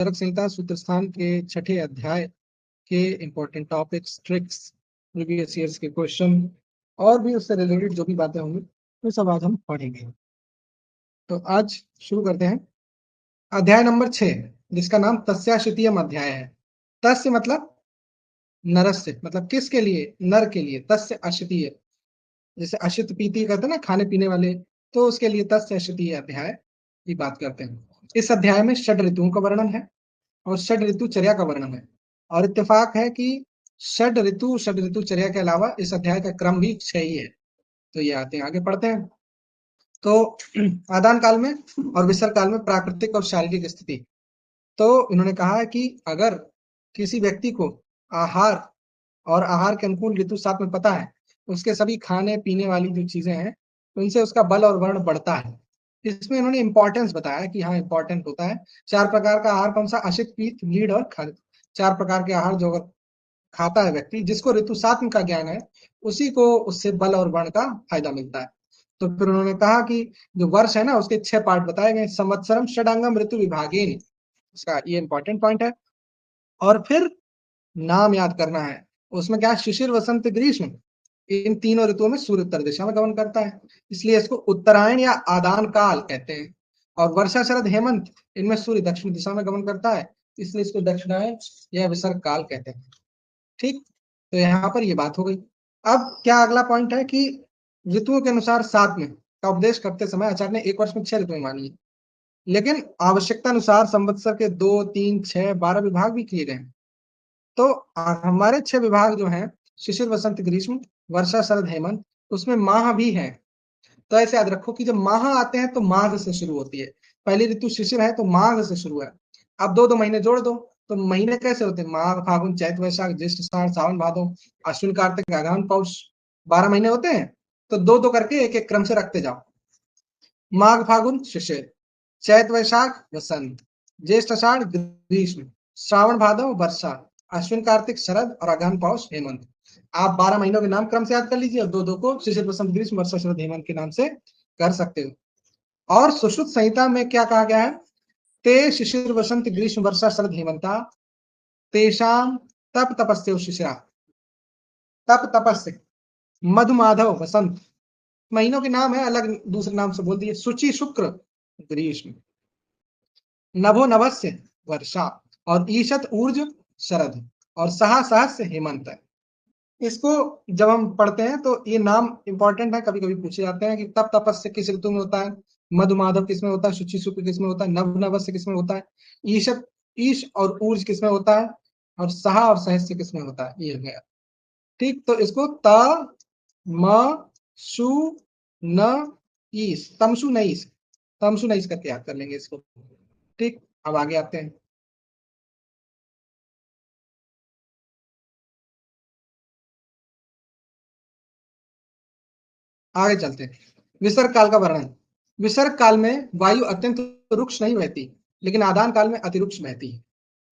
चरक संहिता सूत्र स्थान के छठे अध्याय के important topics, tricks, previous years के क्वेश्चन और भी उससे रिलेटेड जो भी बातें होंगी वो सब आज हम पढ़ेंगे। तो आज शुरू करते हैं अध्याय नंबर 6, जिसका नाम तस्याशितीयम अध्याय है। तस्य मतलब नरस्य, मतलब किसके लिए? नर के लिए। तस्य अशितीय, जैसे अशित पीति कहते हैं ना, खाने पीने वाले, तो उसके लिए तस्य अशितीय अध्याय की बात करते हैं। इस अध्याय में षड ऋतुओं का वर्णन है और षड ऋतुचर्या का वर्णन है। और इत्तेफाक है कि षड ऋतुचर्या के अलावा इस अध्याय का क्रम भी 6 ही है। तो ये आते हैं, आगे पढ़ते हैं। तो आदान काल में और विसर्ग काल में प्राकृतिक और शारीरिक स्थिति। तो इन्होंने कहा है कि अगर किसी व्यक्ति को आहार और आहार के अनुकूल ऋतु साथ में पता है, उसके सभी खाने पीने वाली जो चीजें हैं उनसे उसका बल और वर्ण बढ़ता है। इसमें इन्होंने इंपॉर्टेंस बताया कि हाँ इंपॉर्टेंट होता है। 4 प्रकार का आहार कौन सा? अशित, पीत, लीढ़ और खर। 4 प्रकार के आहार जो अगर खाता है व्यक्ति, जिसको ऋतु सात्म का ज्ञान है, उसी को उससे बल और वर्ण का फायदा मिलता है। तो फिर उन्होंने कहा कि जो वर्ष है ना, उसके 6 पार्ट बताए गए। संवत्सरम षडांगम ऋतु विभागेन, इसका ये इंपॉर्टेंट पॉइंट है। और फिर नाम याद करना है। उसमें क्या? शिशिर, वसंत, ग्रीष्म, इन तीनों ऋतुओं में सूर्य उत्तर दिशा में गमन करता है, इसलिए इसको उत्तरायण या आदान काल कहते हैं। और वर्षा, शरद, हेमंत, इनमें सूर्य दक्षिण दिशा में गमन करता है, इसलिए इसको दक्षिणायन या विसर्ग काल कहते हैं। ठीक, तो यहाँ पर ये बात हो गई। अब क्या अगला पॉइंट है कि ऋतुओं के अनुसार सात में का उपदेश करते समय आचार्य ने एक वर्ष में 6 ऋतुएं मानी है, लेकिन आवश्यकता अनुसार संवत्सर के 2, 3, 6, 12 विभाग भी किए गए हैं। तो हमारे 6 विभाग जो हैं, शिशिर, वसंत, ग्रीष्म, वर्षा, शरद, हेमंत, उसमें माह भी है। तो ऐसे याद रखो कि जब माह आते हैं तो माघ से शुरू होती है। पहली ऋतु शिशिर है तो माघ से शुरू है। अब 2-2 महीने जोड़ दो तो महीने कैसे होते हैं? माघ, फागुन, चैत, वैशाख, ज्येष्ठ, आषाढ़, सावन, भादो, अश्विन, कार्तिक, अगहन, पौष, 12 महीने होते हैं। तो 2-2 करके एक एक क्रम से रखते जाओ। माघ, फागुन, शिशिर, चैत, वैशाख, वसंत, ज्येष्ठ, आषाढ़, ग्रीष्म, श्रावण, भादव, वर्षा, अश्विन, कार्तिक, शरद और अगहन, पौष, हेमंत। आप 12 महीनों के नाम क्रम से याद कर लीजिए और 2-2 को शिशिर, वसंत, ग्रीष्म, वर्षा, शरद, हेमंत के नाम से कर सकते हो। और सुश्रुत संहिता में क्या कहा गया है? ते शिशिर, वसंत, ग्रीष्म, वर्षा, शरद, हेमंता तेषाम तप तपस्या शिशिरा। तप तपस्य मधुमाधव वसंत, महीनों के नाम है, अलग दूसरे नाम से बोल दिए। शुचि, शुक्र, ग्रीष्म, नभो, नभस्य, वर्षा, और ईशत, ऊर्ज, शरद, और सहा, सहस्य, हेमंत है। इसको जब हम पढ़ते हैं तो ये नाम इंपॉर्टेंट है, कभी कभी पूछे जाते हैं कि तप तपस्य किस ऋतु में होता है, मधुमाधव किसमें होता है, शुचि शुक्र किसमें होता है, नव नवस्य किसमें होता है, ईशत, ईश और ऊर्ज किसमें होता है, और सहा और सहस्य किसमें होता है, ये गया। ठीक, तो इसको त म शु न ईस, तमशु नईस, तमशु नईस करके याद कर लेंगे इसको। ठीक, अब आगे आते हैं। आगे चलते हैं। विसर्ग काल का वर्णन। विसर्ग काल में वायु अत्यंत रुक्ष नहीं बहती, लेकिन आदान काल में अतिरुक्ष बहती है।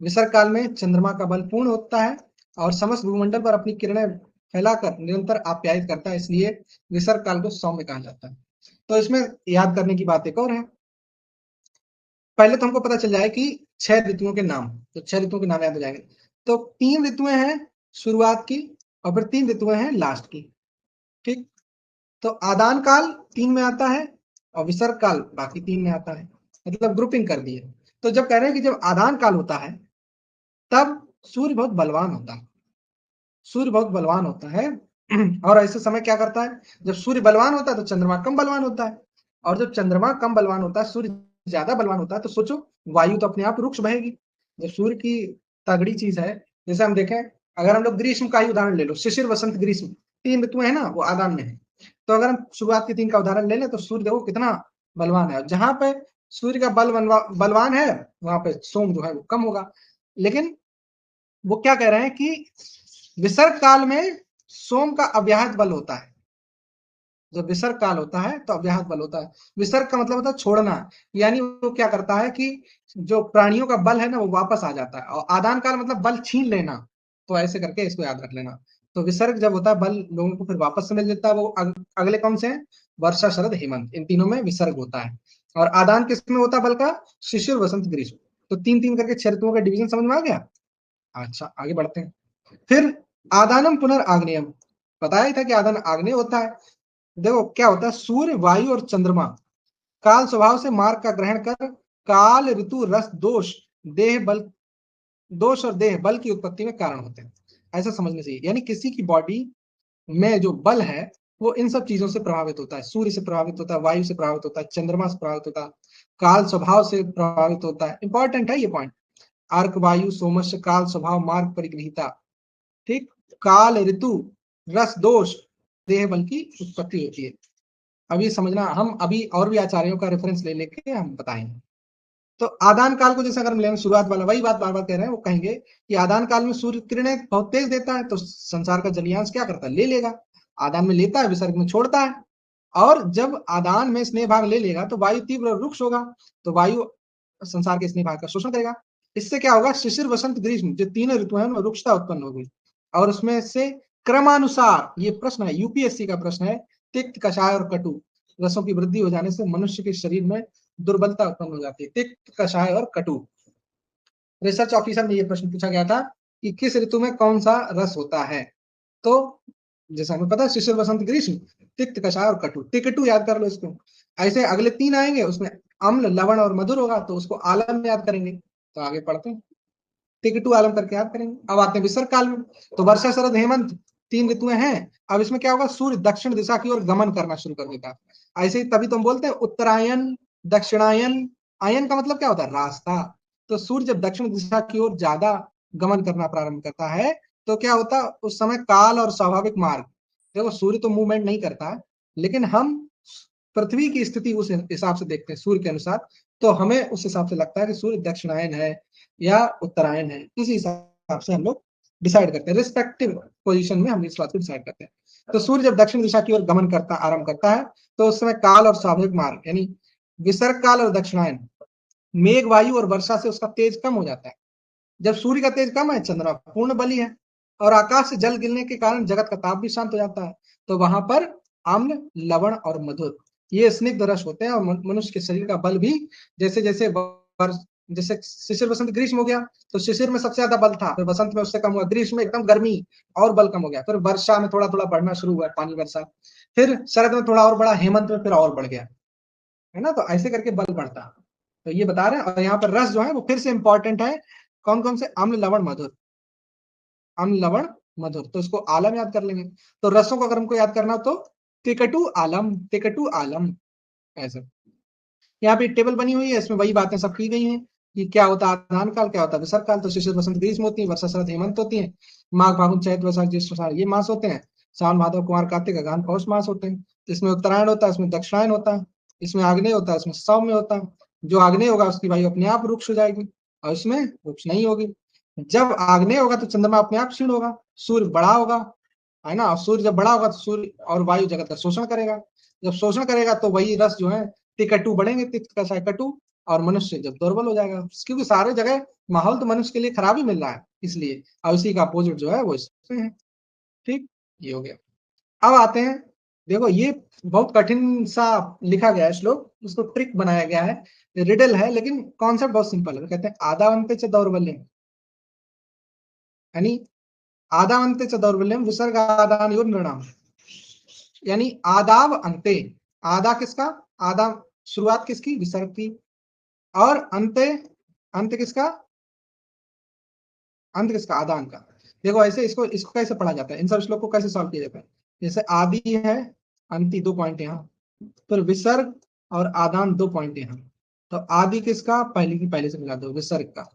विसर्ग काल में चंद्रमा का बल पूर्ण होता है और समस्त भूमंडल पर अपनी किरणें फैलाकर निरंतर आप्यायित करता है, इसलिए विसर्ग काल को सौम्य कहा जाता है। तो इसमें याद करने की बात एक और है। पहले तो हमको पता चल जाए कि 6 ऋतुओं के नाम, तो 6 ऋतुओं के नाम याद हो जाएंगे। तो 3 ऋतुएं हैं शुरुआत की और फिर 3 ऋतुएं हैं लास्ट की। ठीक, तो आदान काल 3 में आता है और विसर्ग काल बाकी 3 में आता है, मतलब ग्रुपिंग कर दी है। तो जब कह रहे हैं कि जब आदान काल होता है तब सूर्य बहुत बलवान होता है, सूर्य बहुत बलवान होता है। और ऐसे समय क्या करता है? जब सूर्य बलवान होता है तो चंद्रमा कम बलवान होता है, और जब चंद्रमा कम बलवान होता है, सूर्य ज्यादा बलवान होता है, तो सोचो वायु तो अपने आप रुक्ष बहेगी। जब सूर्य की तगड़ी चीज है, जैसे हम देखें, अगर हम लोग ग्रीष्म का ही उदाहरण ले लो, शिशिर, वसंत, ग्रीष्म, 3 ऋतुएं है ना, वो आदान में है। तो अगर हम शुरुआत के 3 का उदाहरण ले लें तो सूर्य देखो कितना बलवान है, जहां पे सूर्य का बल बलवान है वहां पे सोम जो है वो कम होगा। लेकिन वो क्या कह रहे हैं कि विसर्ग काल में सोम का अव्याहत बल होता है। जब विसर्ग काल होता है तो अव्याहत बल होता है। विसर्ग का मतलब होता है छोड़ना, यानी वो क्या करता है कि जो प्राणियों का बल है ना वो वापस आ जाता है, और आदान काल मतलब बल छीन लेना। तो ऐसे करके इसको याद रख लेना। तो विसर्ग जब होता है बल लोगों को फिर वापस से मिल जाता है, वो अगले कौन से हैं? वर्षा, शरद, हेमंत, इन तीनों में विसर्ग होता है। और आदान किस में होता है बल का? शिशिर, वसंत, ग्रीष्म। तो 3-3 करके 6 ऋतुओं का डिवीजन समझ में आ गया। अच्छा आगे बढ़ते हैं। फिर आदानम पुनर्आग्नेयम, बताया ही था कि आदान आग्नेय होता है। देखो क्या होता है, सूर्य, वायु और चंद्रमा काल स्वभाव से मार्ग का ग्रहण कर काल, ऋतु, रस, दोष, देह बल, दोष और देह बल की उत्पत्ति में कारण होते हैं, ऐसा समझना चाहिए। यानी किसी की बॉडी में जो बल है वो इन सब चीजों से प्रभावित होता है, सूर्य से प्रभावित होता है, वायु से प्रभावित होता है, चंद्रमा से प्रभावित होता है, काल स्वभाव से प्रभावित होता है। इंपॉर्टेंट है ये पॉइंट। अर्क, वायु, सोमस्य, काल स्वभाव, मार्ग परिगृहिता, ठीक, काल, ऋतु, रस, दोष, देह बल की उत्पत्ति होती है। अभी समझना, हम अभी और भी आचार्यों का रेफरेंस ले लेके हम बताएंगे। तो आदान काल को जैसे अगर हम लेंगे, शुरुआत वाला वही बात बार बार कह रहे हैं, वो कहेंगे कि आदान काल में सूर्य किरणें बहुत तेज देता है, तो संसार का जलीयांश क्या करता है, ले लेगा, आदान में लेता है, विसर्ग में छोड़ता है। और जब आदान में स्नेह भाग ले लेगा तो वायु तीव्र और रुक्ष होगा, तो वायु संसार के स्नेह भाग का शोषण करेगा। इससे क्या होगा, शिशिर, वसंत, ग्रीष्म, जो तीनों ऋतु हैं उनमें रुक्षता उत्पन्न होगी। और उसमें से क्रमानुसार, ये प्रश्न है, यूपीएससी का प्रश्न है, तिक्त, कषाय और कटु रसों की वृद्धि हो जाने से मनुष्य के शरीर में दुर्बलता उत्पन्न हो जाती है। तिक्त, कषाय और कटु। रिसर्च ऑफिसर में ये प्रश्न पूछा गया था कि किस ऋतु में कौन सा रस होता है, तो जैसा हमें पता है, शिशिर, वसंत, ग्रीष्म, तिक्त, कषाय और कटु। तिकटु याद कर लो इसको। ऐसे अगले 3 आएंगे, उसमें अम्ल, लवण और मधुर होगा, तो उसको आलम याद करेंगे। तो आगे पढ़ते हैं, तिकटु आलम करके याद करेंगे। अब आते हैं विसर्ग काल में। तो वर्षा, शरद, हेमंत 3 ऋतुएं हैं। अब इसमें क्या होगा, सूर्य दक्षिण दिशा की ओर गमन करना शुरू कर देता है। ऐसे ही तभी तो हम बोलते हैं उत्तरायण, दक्षिणायन। आयन का मतलब क्या होता है, रास्ता। तो सूर्य जब दक्षिण दिशा की ओर ज्यादा गमन करना प्रारंभ करता है तो क्या होता है, उस समय काल और स्वाभाविक मार्ग, देखो सूर्य तो मूवमेंट नहीं करता है, लेकिन हम पृथ्वी की स्थिति उस हिसाब से देखते हैं सूर्य के अनुसार, तो हमें उस हिसाब से लगता है कि सूर्य दक्षिणायन है या उत्तरायण है। इसी हिसाब से हम लोग डिसाइड करते हैं, रिस्पेक्टिव पोजीशन में हम इस बात को डिसाइड करते हैं। तो सूर्य जब दक्षिण दिशा की ओर गमन करता आरंभ करता है तो उस समय काल और स्वाभाविक मार्ग यानी विसर्ग काल और दक्षिणायन, मेघ, वायु और वर्षा से उसका तेज कम हो जाता है। जब सूर्य का तेज कम है, चंद्रमा पूर्ण बली है और आकाश से जल गिरने के कारण जगत का ताप भी शांत हो जाता है, तो वहां पर अम्ल, लवण और मधुर ये स्निग्ध रस होते हैं। और मनुष्य के शरीर का बल भी जैसे जैसे जैसे शिशिर, वसंत, ग्रीष्म हो गया, तो शिशिर में सबसे ज्यादा बल था, फिर वसंत में उससे कम हुआ, ग्रीष्म में एकदम गर्मी और बल कम हो गया, फिर वर्षा में थोड़ा थोड़ा बढ़ना शुरू हुआ, पानी वर्षा, फिर शरद में थोड़ा और बढ़ा, हेमंत में फिर और बढ़ गया, है ना। तो ऐसे करके बल बढ़ता। तो ये बता रहे हैं। और यहाँ पर रस जो है वो फिर से इंपॉर्टेंट है, कौन कौन से, अम्ल, लवण, मधुर। अम्ल, लवण, मधुर, तो इसको आलम याद कर लेंगे। तो रसों को अगर हमको याद करना तो तिकटु आलम, तिकटु आलम, ऐसे। यहाँ पे टेबल बनी हुई है, इसमें वही बातें सब की गई हैं कि क्या होता है आधान काल, क्या होता है विसर्ग काल। तो शिशिर, वसंत, ग्रीष्म होती है, वर्षा, शरद, हेमंत होती है, माघ, फागुन, चैत, वैशाख, ज्येष्ठ, आषाढ़ ये मास होते हैं, सावन, भादव, कुमार, कार्तिक, अगहन, पौष मास होते हैं। इसमें उत्तरायण होता है, इसमें दक्षिणायन होता है, इसमें आग्नेय होता है, इसमें सौम्य होता है। जो आग्नेय होगा उसकी वायु अपने आप रुक्ष हो जाएगी और इसमें रुक्ष नहीं होगी। जब आग्नेय होगा तो चंद्रमा अपने आप क्षीण होगा, सूर्य बड़ा होगा, है ना। और सूर्य जब बड़ा होगा तो सूर्य और वायु जगत का शोषण करेगा। जब शोषण करेगा तो वही रस जो है तिकटु बढ़ेंगे, तिक्त, कषाय, कटु, और मनुष्य जब दुर्बल हो जाएगा, क्योंकि सारे जगह माहौल तो मनुष्य के लिए खराब ही मिल रहा है इसलिए, और उसी का अपोजिट जो है वो इसमें है। ठीक, ये हो गया। अब आते हैं, देखो ये बहुत कठिन सा लिखा गया है श्लोक, उसको ट्रिक बनाया गया है, रिडल है, लेकिन कॉन्सेप्ट बहुत सिंपल है। कहते हैं आदावंते च दौर्बल्यम, यानी आदावंते च दौर्बल्यम विसर्ग आदान योर नृणाम, यानी आदाव अंते, आदा किसका, आदा शुरुआत किसकी, विसर्ग की, और अंते, अंत किसका, अंत किसका, आदान का। देखो ऐसे इसको इसको कैसे पढ़ा जाता है, इन सब श्लोक को कैसे सॉल्व किया जाता है। जैसे आदि है, अंति 2 पॉइंट यहाँ, फिर विसर्ग और आदान 2 पॉइंट यहाँ। तो आदि किसका, पहले की पहले से मिला दो, विसर्ग का।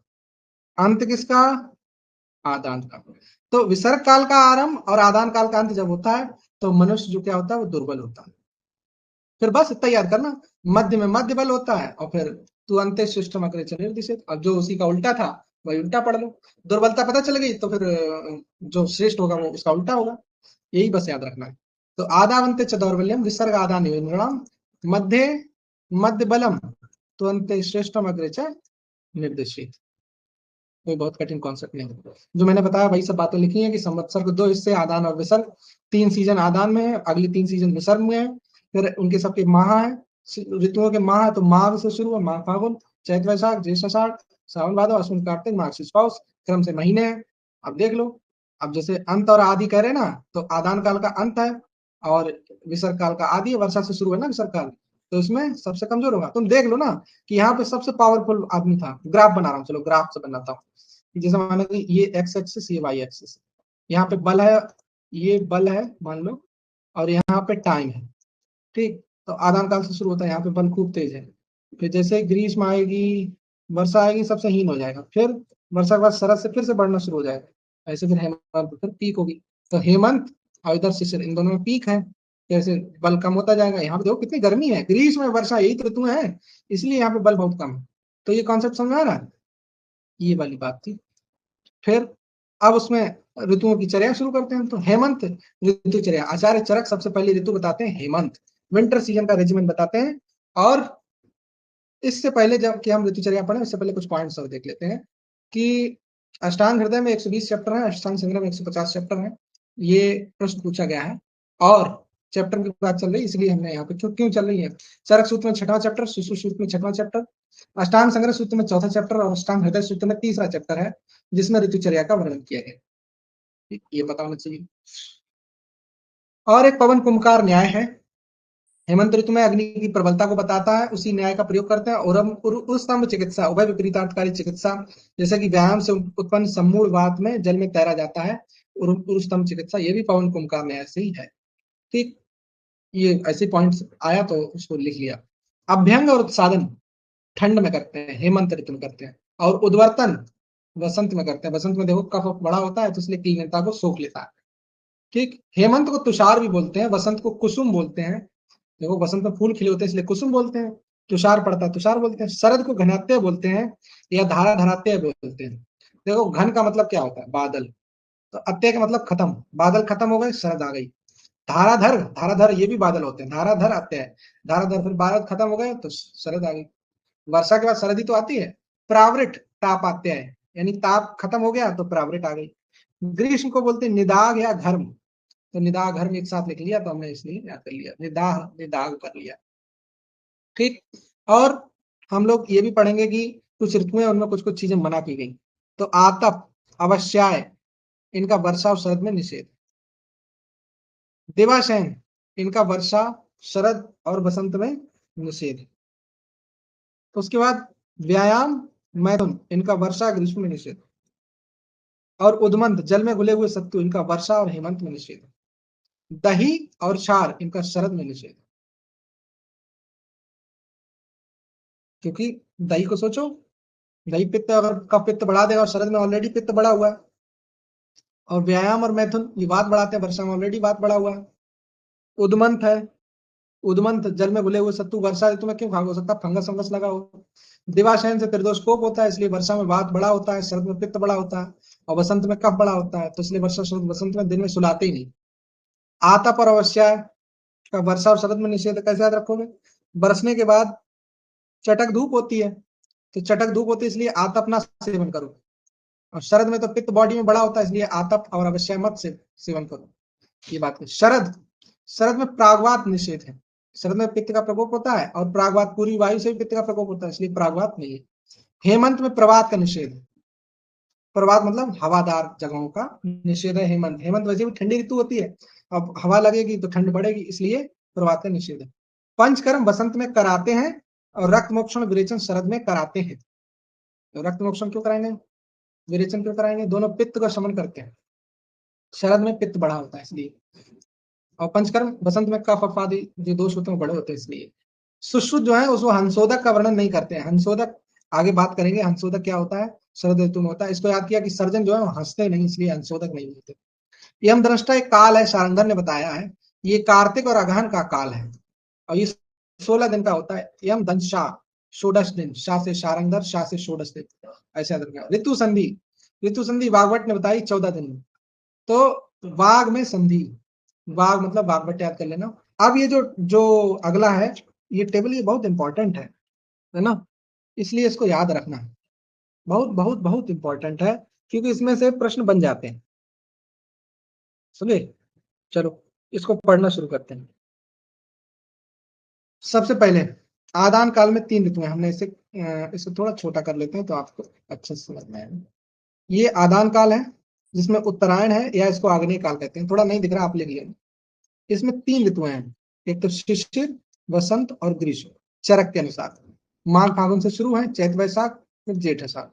अंत किसका, आदान का। तो विसर्ग काल का आरंभ और आदान काल का अंत जब होता है तो मनुष्य जो क्या होता है वो दुर्बल होता है। फिर बस इतना याद करना, मध्य में मध्य बल होता है, और फिर तू अंत्य शिष्टम अग्रे च निर्दिशेत, अब जो उसी का उल्टा था वही उल्टा पढ़ लो। दुर्बलता पता चल गई तो फिर जो श्रेष्ठ होगा वो उसका उल्टा होगा, यही बस याद रखना है। तो आदावंते च दौर्बल्यम विसर्ग आदान योनिर्णाम मध्य मध्य बलम तो अंत्य श्रेष्ठम अग्रे च निर्दिशेत। कोई बहुत कठिन कॉन्सेप्ट नहीं है, जो मैंने बताया वही सब बातें लिखी हैं कि संवत्सर को 2 हिस्से, आदान और विसर्ग, 3 सीजन आदान में है, अगली 3 सीजन विसर्ग में है। फिर उनके सबके माह है, ऋतुओं के माह है, तो माघ से शुरू है, माघ, फागुन, चैत, वैशाख, ज्येष्ठ, आषाढ़, सावन भादो अश्विन कार्तिक माघ शीष पौष क्रम से महीने हैं। अब देख लो, अब जैसे अंत और आदि कह रहे हैं ना, तो आदान काल का अंत है और विसर्ग काल का आदि है, वर्षा से शुरू है ना विसर्ग काल, तो इसमें सबसे कमजोर होगा। तुम देख लो ना कि यहाँ पे सबसे पावरफुल आदमी था। ग्राफ बना रहा हूँ, चलो ग्राफ से बनाता हूँ। जैसे मानो कि ये एक्स एक्सिस, ये वाई एक्सिस, यहाँ पे बल है, ये बल है मान लो, और यहाँ पे टाइम है, ठीक। तो आदान काल से शुरू होता है, यहाँ पे बल खूब तेज है। फिर जैसे ग्रीष्म आएगी, वर्षा आएगी, सबसे हीन हो जाएगा। फिर वर्षा के बाद शरद से फिर से बढ़ना शुरू हो जाएगा। ऐसे फिर हेमंत, फिर पीक होगी। तो हेमंत और इधर शिशिर, इन दोनों में पीक है। जैसे बल कम होता जाएगा। यहाँ पे देखो कितनी गर्मी है, ग्रीष्म में वर्षा, यही तो ऋतु है, इसलिए यहाँ पे बल बहुत कम है। तो ये कॉन्सेप्ट समझ आ रहा है, ये वाली बात थी। फिर अब उसमें ऋतुओं की चर्या शुरू करते हैं। तो हेमंत ऋतुचर्या, आचार्य चरक सबसे पहली ऋतु बताते हैं हेमंत, विंटर सीजन का रेजिमेंट बताते हैं। और इससे पहले जब कि हम ऋतुचर्या पढ़े, इससे पहले कुछ पॉइंट्स और देख लेते हैं कि अष्टांग हृदय में 120 चैप्टर है, अष्टांग संग्रह में 150 चैप्टर है। ये प्रश्न पूछा गया है और चैप्टर की बात चल रही है, इसलिए हमने यहाँ पे क्यों क्यों चल रही है। चरक सूत्र में 6वां चैप्टर, सुश्रुत सूत्र में 6वां चैप्टर, अष्टांग संग्रह सूत्र में 4था चैप्टर और अष्टांग हृदय सूत्र में 3रा चैप्टर है, जिसमें ऋतुचर्या का वर्णन किया गया। ये पता होना चाहिए। और एक पवन कुंभकार न्याय है, हेमंत ऋतु में अग्नि की प्रबलता को बताता है, उसी न्याय का प्रयोग करते हैं। और हम उरुस्तंभ चिकित्सा, उभय विपरीतार्थकारी चिकित्सा, जैसे कि व्यायाम से उत्पन्न सम्मूढ़ वात में जल में तैरा जाता है, उरुस्तंभ चिकित्सा, ये भी पवन कुंभकार न्याय से ही है, ठीक। ये ऐसे पॉइंट्स आया तो उसको लिख लिया। अभ्यंग और उत्सादन ठंड में करते हैं, हेमंत ऋतु में करते हैं। और उद्वर्तन वसंत में करते हैं। वसंत में देखो कफ बड़ा होता है, तो इसलिए कीलता को सोख लेता है, ठीक। हेमंत को तुषार भी बोलते हैं, वसंत को कुसुम बोलते हैं। देखो वसंत में फूल खिले होते हैं, इसलिए कुसुम बोलते हैं। तुषार पड़ता है, तुषार बोलते हैं। शरद को घनात्य बोलते हैं या धारा धरात्य बोलते हैं। देखो घन का मतलब क्या होता है, बादल, तो अत्य का मतलब खत्म, बादल खत्म हो गए, शरद आ गई। धाराधर, धाराधर ये भी बादल होते हैं, धाराधर अत्य है, धाराधर, फिर बादल खत्म हो गए तो शरद आ गई। वर्षा के बाद शरद ही तो आती है। प्रावृट ताप आत्य है, यानी ताप खत्म हो गया तो प्रावृट आ गई। ग्रीष्म को बोलते हैं निदाग या घर्म, तो निदाग घर्म एक साथ लिख लिया, तो हमने इसलिए याद कर लिया, निदाह निदाग कर लिया, ठीक। और हम लोग ये भी पढ़ेंगे कि कुछ ऋतुएं, उनमें कुछ कुछ चीजें मना की गई। तो आतप, अवश्याय, इनका वर्षा और शरद में निषेध। देवाशयन, इनका वर्षा, शरद और बसंत में निषेध। तो उसके बाद व्यायाम, मैथुन, इनका वर्षा ग्रीष्म में निषेध। और उद्मंत, जल में घुले हुए सत्तू, इनका वर्षा और हेमंत में निषेध। दही और क्षार, इनका शरद में निषेध। क्योंकि दही को सोचो, दही पित्त, अगर का पित्त बढ़ा देगा, और शरद में ऑलरेडी पित्त बढ़ा हुआ है। और व्यायाम और मैथुन ये वात बढ़ाते हैं, वर्षा में ऑलरेडी वात बढ़ा हुआ है। उद्मंत है, उद्मंत जल में घुले हुए सत्तू, वर्षा ऋतु में क्यों खा हो सकता, फंगस फंगस लगा हो। दिवाशयन से त्रिदोष कोप होता है, इसलिए वर्षा में वात बड़ा होता है, शरद में पित्त बड़ा होता है, और बसंत में कफ बड़ा होता है, तो इसलिए वर्षा शरद बसंत में दिन में सुलाते ही नहीं। आतप और अवश्य का वर्षा और शरद में निषेध कैसे याद रखोगे, बरसने के बाद चटक धूप होती है, तो चटक धूप होती है इसलिए आतप ना सेवन करो। और शरद में तो पित्त बॉडी में बड़ा होता है, इसलिए आतप और अवश्य मत से सेवन करो। ये बात है। शरद, शरद में प्रागवात निषेध है, शरद में पित्त का प्रकोप होता है, और प्रागवात पूरी वायु से भी पित्त का प्रकोप होता है, इसलिए प्रागवात नहीं है। हेमंत में प्रवात का निषेध, प्रवात मतलब हवादार जगहों का निषेध है हेमंत। हेमंत वैसे भी ठंडी ऋतु होती है, अब हवा लगेगी तो ठंड बढ़ेगी, इसलिए प्रवात का निषेध है। पंचकर्म बसंत में कराते हैं, और रक्त मोक्षण विरेचन शरद में कराते हैं। तो रक्त मोक्षण क्यों कराएंगे, विरेचन क्यों कराएंगे, दोनों पित्त का शमन करते हैं, शरद में पित्त बढ़ा होता है इसलिए। और पंचकर्म बसंत में कफ अफ आदि जो दोष होते हैं बड़े होते हैं इसलिए। सुश्रुत जो है उसको हंसोदक का वर्णन नहीं करते हैं, हंसोदक आगे बात करेंगे, हंसोदक क्या होता है, शरद ऋतु में होता है। इसको याद किया कि सर्जन जो है वो हंसते नहीं, इसलिए हंसोदक नहीं होते। यम दृष्टा एक काल है, शारंगर ने बताया है, ये कार्तिक और अगहन का काल है, और ये 16 दिन का होता है। यम दंशा, षोडश दिन, शाह से शारंगर, शाह से षोडश दिन, ऐसा ऋतु संधि, ऋतु संधि वागवट ने बताई 14 दिन में। तो वाग में संधि, वाग मतलब वागवट याद कर लेना। अब ये जो जो अगला है ये टेबल, ये बहुत इंपॉर्टेंट है ना, इसलिए इसको याद रखना है, बहुत बहुत बहुत इंपॉर्टेंट है, क्योंकि इसमें से प्रश्न बन जाते हैं, समझे। चलो इसको पढ़ना शुरू करते हैं। सबसे पहले आदान काल में 3 ऋतु हैं। हमने इसे थोड़ा छोटा कर लेते हैं तो आपको अच्छे से समझ में आएगा। ये आदान काल है जिसमें उत्तरायण है, या इसको आग्नेय काल कहते हैं। थोड़ा नहीं दिख रहा, आप लिख लिया। इसमें 3 ऋतुएं हैं, एक तो शिशिर, वसंत और ग्रीष्म, चरक के अनुसार। माघ फागुन से शुरू है, चैत वैशाख, फिर जेठ आषाढ़।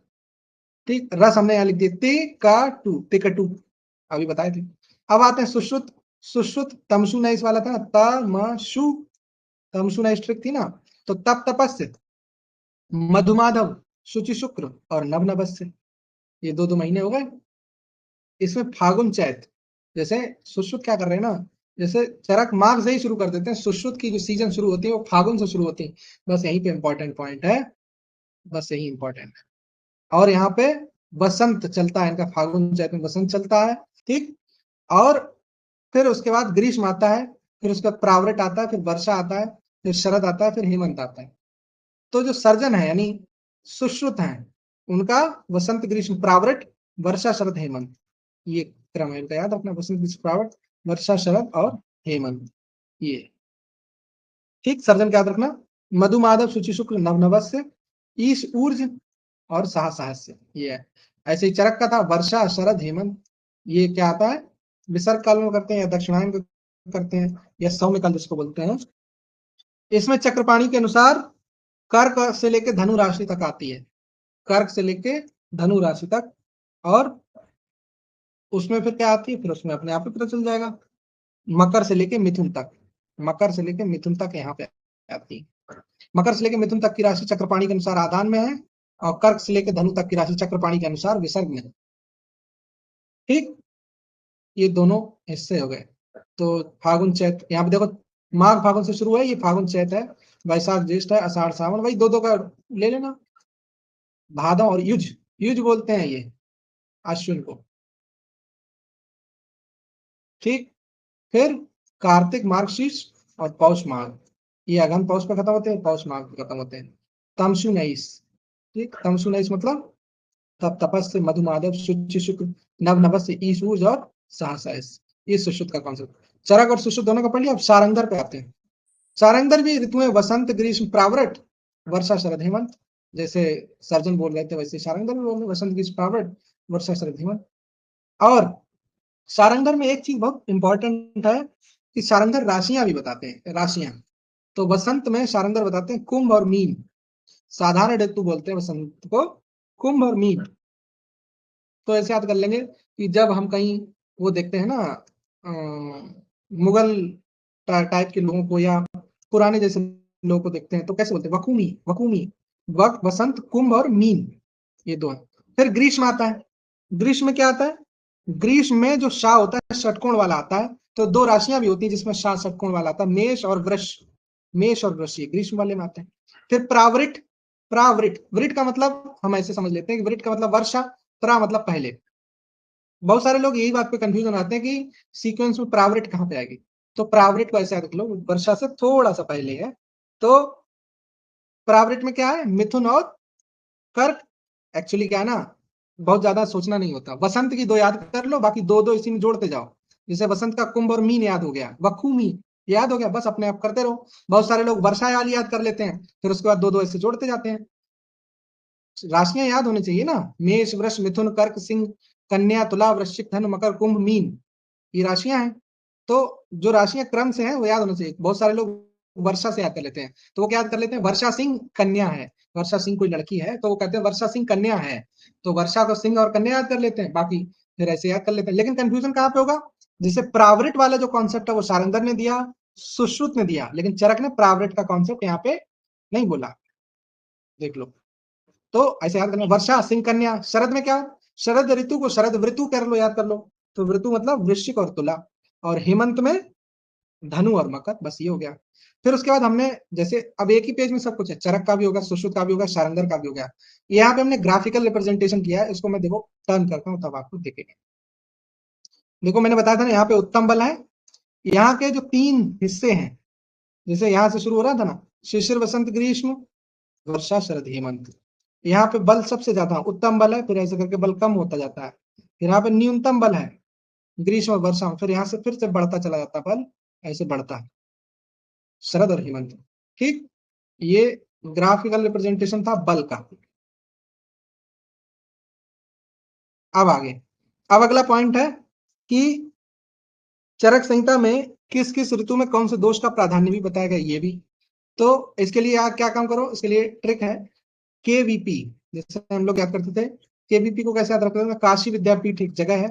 ठीक, रस हमने यहाँ लिख दिया ते का टू, अभी बताए थे। अब आते हैं सुश्रुत। सुश्रुत तमसु नैस वाला था, तमसु, तमसु नैस ट्रिक थी ना। तो तप तपस्य, मधुमाधव, शुचि शुक्र और नव नभस्य, ये 2 महीने हो गए। इसमें फागुन चैत, जैसे सुश्रुत क्या कर रहे हैं ना, जैसे चरक माघ से ही शुरू कर देते हैं, सुश्रुत की जो सीजन शुरू होती है वो फागुन से शुरू होती है। बस यहीं पे इंपॉर्टेंट पॉइंट है, बस यही इंपॉर्टेंट है। और यहाँ पे बसंत चलता है इनका, फागुन चैत में बसंत चलता है। ठीक, और फिर उसके बाद ग्रीष्म आता है, फिर उसके बाद प्रावृट आता है, फिर वर्षा आता है, फिर शरद आता है, फिर हेमंत आता है। तो जो सर्जन है यानी सुश्रुत है, उनका वसंत ग्रीष्म प्रावृट वर्षा शरद हेमंत, ये क्रम है इनका, याद रखना। वसंत ग्रीष्म प्रावृट वर्षा शरद और हेमंत, ये। ठीक, सर्जन का याद रखना। मधु माधव शुचि शुक्ल नवनवस्य, ईश ऊर्ज और सहस्य, ये है। ऐसे ही चरक का था वर्षा शरद हेमंत, ये क्या आता है, विसर्ग काल में करते हैं या दक्षिणायन में करते हैं या सौम्य काल जिसको बोलते हैं। इसमें चक्रपाणी के अनुसार कर्क से लेकर धनु राशि तक आती है, कर्क से लेके धनु राशि तक। और उसमें फिर क्या आती है, फिर उसमें अपने आप ही पता चल जाएगा। मकर से लेके मिथुन तक, मकर से लेके मिथुन तक यहाँ पे आती है। मकर से लेके मिथुन तक की राशि चक्रपाणी के अनुसार आदान में है, और कर्क से लेके धनु तक की राशि चक्रपाणी के अनुसार विसर्ग में है। ठीक, ये दोनों हिस्से हो गए। तो फागुन चैत यहाँ पे देखो, माघ फागुन से शुरू है, ये फागुन चैत है, वैशाख ज्येष्ठ है, आषाढ़ सावन, वही दो का ले लेना। भादव और युज, युज बोलते हैं ये अश्विन को। ठीक, फिर कार्तिक मार्गशीर्ष और पौष माघ, ये अगहन पौष पे खत्म होते हैं, पौष माघ पे खत्म होते हैं। तमसु नईस, ठीक, तमसु नईस मतलब तप तपस्य मधुमाधव शुचि शुक्र नव नभस्य ईसूर्ज और सहसैस, ये सुश्रुत का कॉन्सेप्ट। चरक और सुश्रुत दोनों का पढ़ लिया। अब सारंगधर पे आते हैं। सारंगधर भी ऋतुएं वसंत ग्रीष्म प्रावृट वर्षा शरद हेमंत, जैसे सर्जन बोल रहे थे वैसे सारंगधर भी बोल रहे, वसंत ग्रीष्म प्रावृट वर्षा शरद हेमंत। और सारंगधर में एक चीज बहुत इंपॉर्टेंट है कि सारंगधर राशियां भी बताते हैं, राशियां। तो वसंत में सारंगधर बताते हैं कुंभ और मीन, साधारण ऋतु बोलते हैं वसंत को, कुंभ और मीन। तो ऐसे याद कर लेंगे कि जब हम कहीं वो देखते हैं ना, मुगल टाइप के लोगों को या पुराने जैसे लोगों को देखते हैं तो कैसे बोलते हैं, वकुमी, वकुमी। वसंत कुंभ और मीन, ये दो है। फिर ग्रीष्म आता है। ग्रीष्म में क्या आता है, ग्रीष्म में जो शाह होता है षटकोण वाला आता है। तो 2 राशियां भी होती है जिसमें शाह षटकोण वाला आता है, मेष और वृष, मेष और वृष, ग्रीष्म वाले में आते हैं। फिर प्रावृट, प्रावृट, वृट का मतलब हम ऐसे समझ लेते हैं कि वृट का मतलब वर्षा, प्रा मतलब पहले। बहुत सारे लोग यही बात पे कंफ्यूजन आते हैं कि सीक्वेंस में प्रावृट कहाँ पे आएगी। तो प्रावृट को ऐसे याद रख लो, वर्षा से थोड़ा सा पहले है। तो प्रावृट में क्या है, मिथुन और कर्क। एक्चुअली क्या है ना, बहुत ज्यादा सोचना नहीं होता। वसंत की 2 याद कर लो, बाकी 2 इसी में जोड़ते जाओ। जैसे वसंत का कुंभ और मीन याद हो गया, वखू मीन याद हो गया, बस अपने आप करते रहो। बहुत सारे लोग वर्षा वाली याद कर लेते हैं, फिर उसके बाद 2 ऐसे जोड़ते जाते हैं। राशियां याद होनी चाहिए ना, मेष वृष मिथुन कर्क सिंह कन्या तुला वृश्चिक धनु मकर कुंभ मीन, ये राशियां हैं। तो जो राशियां क्रम से हैं वो याद होना चाहिए। बहुत सारे लोग वर्षा से याद कर लेते हैं, तो वो क्या याद कर लेते हैं, वर्षा सिंह कन्या है, वर्षा सिंह कोई लड़की है तो वो कहते हैं वर्षा सिंह कन्या है। तो वर्षा को सिंह और कन्या याद कर लेते हैं, बाकी फिर ऐसे याद कर लेते हैं। लेकिन कंफ्यूजन कहाँ पे होगा, जैसे प्रावृट वाला जो कॉन्सेप्ट है वो सारंगधर ने दिया, सुश्रुत ने दिया, लेकिन चरक ने प्रावृट का कॉन्सेप्ट यहाँ पे नहीं बोला, देख लो। तो ऐसे याद करना, वर्षा सिंह कन्या। शरद में क्या, शरद ऋतु को शरद ऋतु कर लो, याद कर लो। तो ऋतु मतलब वृश्चिक और तुला। और हेमंत में धनु और मकर, बस ये हो गया। फिर उसके बाद हमने जैसे अब एक ही पेज में सब कुछ है, चरक का भी होगा, सुश्रुत का भी होगा, सारंगधर का भी होगा। यहाँ पे हमने ग्राफिकल रिप्रेजेंटेशन किया है, इसको मैं देखो टर्न करता हूँ तब आपको दिखेगा। देखो मैंने बताया था ना, यहाँ पे उत्तम बल है। यहाँ के जो 3 हिस्से हैं, जैसे यहाँ से शुरू हो रहा था ना, शिशिर वसंत ग्रीष्म वर्षा शरद हेमंत, यहाँ पे बल सबसे ज्यादा उत्तम बल है, फिर ऐसे करके बल कम होता जाता है। फिर यहाँ पे न्यूनतम बल है ग्रीष्म और वर्षा, फिर यहाँ से फिर से बढ़ता चला जाता है बल, ऐसे बढ़ता है शरद और हेमंत। ठीक, ये ग्राफिकल रिप्रेजेंटेशन था बल का। अब आगे, अब अगला पॉइंट है कि चरक संहिता में किस किस ऋतु में कौन से दोष का प्राधान्य भी बताया गया, ये भी। तो इसके लिए आप क्या काम करो, इसके लिए ट्रिक है केवीपी, जैसे हम लोग याद करते थे। केवीपी को कैसे याद रखते थे, काशी विद्यापीठ एक जगह है,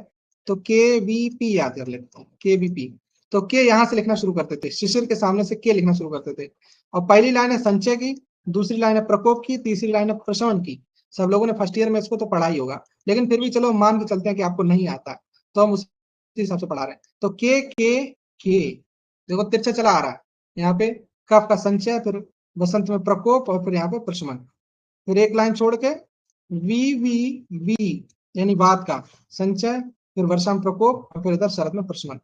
तो केवीपी याद कर लेते हैं, केवीपी। तो के यहां से लिखना शुरू करते थे, शिशिर के सामने से के लिखना शुरू करते थे। और पहली लाइन है संचय की, दूसरी लाइन है प्रकोप की, तीसरी लाइन है प्रशमन की। सब लोगों ने फर्स्ट ईयर में इसको तो पढ़ा ही होगा, लेकिन फिर भी चलो मान के चलते हैं कि आपको नहीं आता, तो हम उस हिसाब से पढ़ा रहे हैं। तो के देखो तिरछा चला आ रहा है यहाँ पे, कफ का संचय, फिर वसंत में प्रकोप, और फिर यहाँ पे प्रशमन। फिर एक लाइन छोड़ के वी यानी वात का संचय, फिर वर्षा में प्रकोप, और फिर इधर शरद में प्रशमन।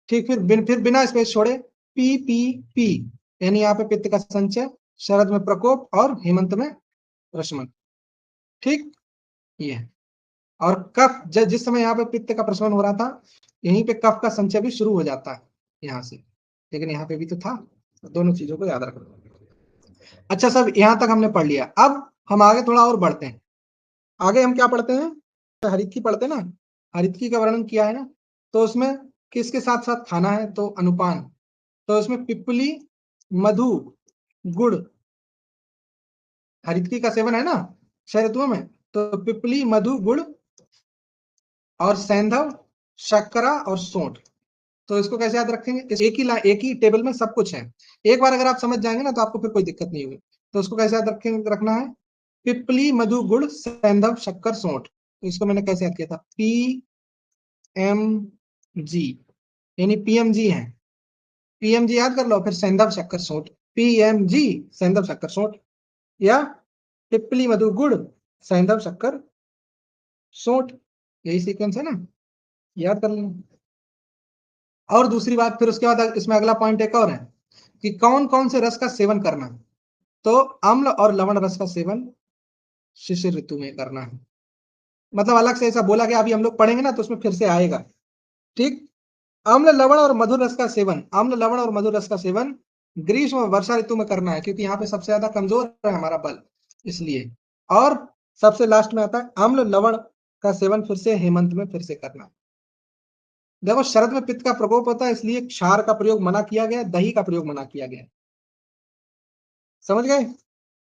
ठीक, फिर बिना स्पेस छोड़े पी यानी यहाँ पे पित्त का संचय, शरद में प्रकोप, और हेमंत में प्रशमन। ठीक, ये है। और कफ जिस समय यहाँ पे पित्त का प्रशमन हो रहा था, यहीं पे कफ का संचय भी शुरू हो जाता है यहाँ से, लेकिन यहाँ पे भी तो था। दोनों चीजों को याद रखो। अच्छा, सब यहाँ तक हमने पढ़ लिया। अब हम आगे थोड़ा और बढ़ते हैं। आगे हम क्या पढ़ते हैं, हरितकी पढ़ते हैं ना। हरितकी का वर्णन किया है ना, तो उसमें किसके साथ साथ खाना है, तो अनुपान। तो इसमें पिपली, मधु, गुड़, हरितकी का सेवन है ना 6 ऋतुओं में, तो पिपली, मधु, गुड़, और सैंधव, शक्करा और सोंठ। तो इसको कैसे याद रखेंगे, एक ही टेबल में सब कुछ है। एक बार अगर आप समझ जाएंगे ना, तो आपको फिर कोई दिक्कत नहीं होगी। तो उसको कैसे याद रखना है, पिपली, मधु, गुड़, सैंधव, शक्कर, सोंठ। तो इसको मैंने कैसे याद किया था, PMG, यानी PMG है। PMG याद कर लो, फिर सैंधव, शक्कर, सोंठ। PMG, सैंधव, शक्कर, सोंठ, या पिपली, मधु, गुड़, सैंधव, शक्कर, सोंठ। यही सीक्वेंस है ना, याद कर लेना। और दूसरी बात, फिर उसके बाद इसमें अगला पॉइंट एक और है कि कौन कौन से रस का सेवन करना है। तो अम्ल और लवण रस का सेवन शिशिर ऋतु में करना है। मतलब अलग से ऐसा बोला गया, अभी हम लोग पढ़ेंगे ना, तो उसमें फिर से आएगा। ठीक, अम्ल लवण और मधुर रस का सेवन, अम्ल लवण और मधुर रस का सेवन ग्रीष्म और वर्षा ऋतु में करना है, क्योंकि यहाँ पे सबसे ज्यादा कमजोर है हमारा बल, इसलिए। और सबसे लास्ट में आता है अम्ल लवण का सेवन फिर से हेमंत में फिर से करना। देखो, शरद में पित्त का प्रकोप होता है, इसलिए क्षार का प्रयोग मना किया गया, दही का प्रयोग मना किया गया। समझ गए,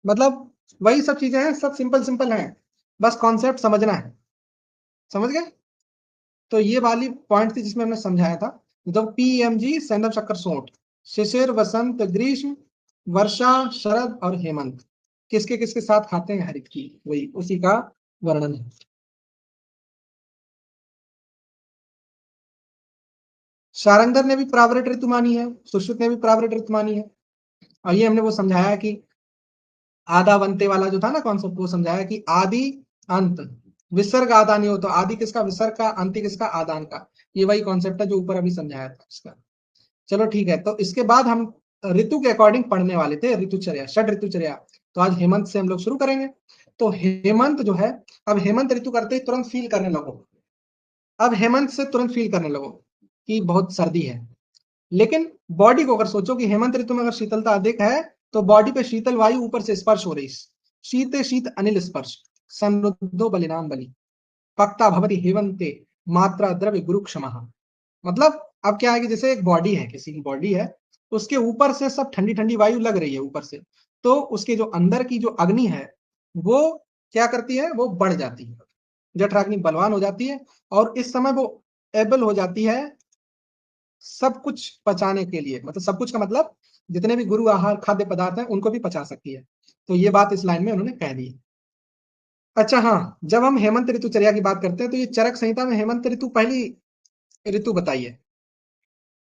मतलब वही सब चीजें हैं, सब सिंपल सिंपल हैं, बस कॉन्सेप्ट समझना है। समझ गए, तो ये वाली पॉइंट थी जिसमें हमने समझाया था। तो PMG, सैंधव, शक्कर, सोंठ, शिशिर, वसंत, ग्रीष्म, वर्षा, शरद और हेमंत किसके किसके साथ खाते हैं हरित की, वही उसी का वर्णन है। शारंगधर ने भी प्रावृत ऋतु मानी है, सुश्रुत ने भी प्रावृत ऋतु मानी है। और ये हमने वो समझाया कि आधा बनते वाला जो था ना कॉन्सेप्ट, वो समझाया कि आदि अंत, विसर्ग आदा नहीं हो, तो आदि किसका विसर्ग का, अंति किसका आदान का। ये वही कॉन्सेप्ट है जो ऊपर अभी समझाया था इसका। चलो ठीक है, तो इसके बाद हम ऋतु के अकॉर्डिंग पढ़ने वाले थे ऋतुचर्या, षड ऋतुचर्या। तो आज हेमंत से हम लोग शुरू करेंगे। तो हेमंत जो है, अब हेमंत ऋतु करते ही तुरंत फील करने लगो, अब हेमंत से तुरंत फील करने लगो कि बहुत सर्दी है। लेकिन बॉडी को अगर सोचो कि हेमंत ऋतु में अगर शीतलता अधिक है, तो बॉडी पे शीतल वायु ऊपर से स्पर्श हो रही, शीते शीत अनिल स्पर्श, सन्नुद्धो बलिनाम बलि, पक्ता भवति हेमंते, मात्रा द्रव्य गुरु क्षमा। मतलब अब क्या है कि जैसे एक बॉडी है, किसी की बॉडी है, उसके ऊपर से सब ठंडी ठंडी वायु लग रही है ऊपर से, तो उसके जो अंदर की जो अग्नि है, वो क्या करती है, वो बढ़ जाती है, जठराग्नि बलवान हो जाती है। और इस समय वो एबल हो जाती है सब कुछ पचाने के लिए, मतलब सब कुछ का मतलब जितने भी गुरु आहार खाद्य पदार्थ हैं उनको भी पचा सकती है। तो ये बात इस लाइन में उन्होंने कह दी। अच्छा हाँ, जब हम हेमंत ऋतुचर्या की बात करते हैं, तो ये चरक संहिता में हेमंत ऋतु पहली ऋतु बताई है।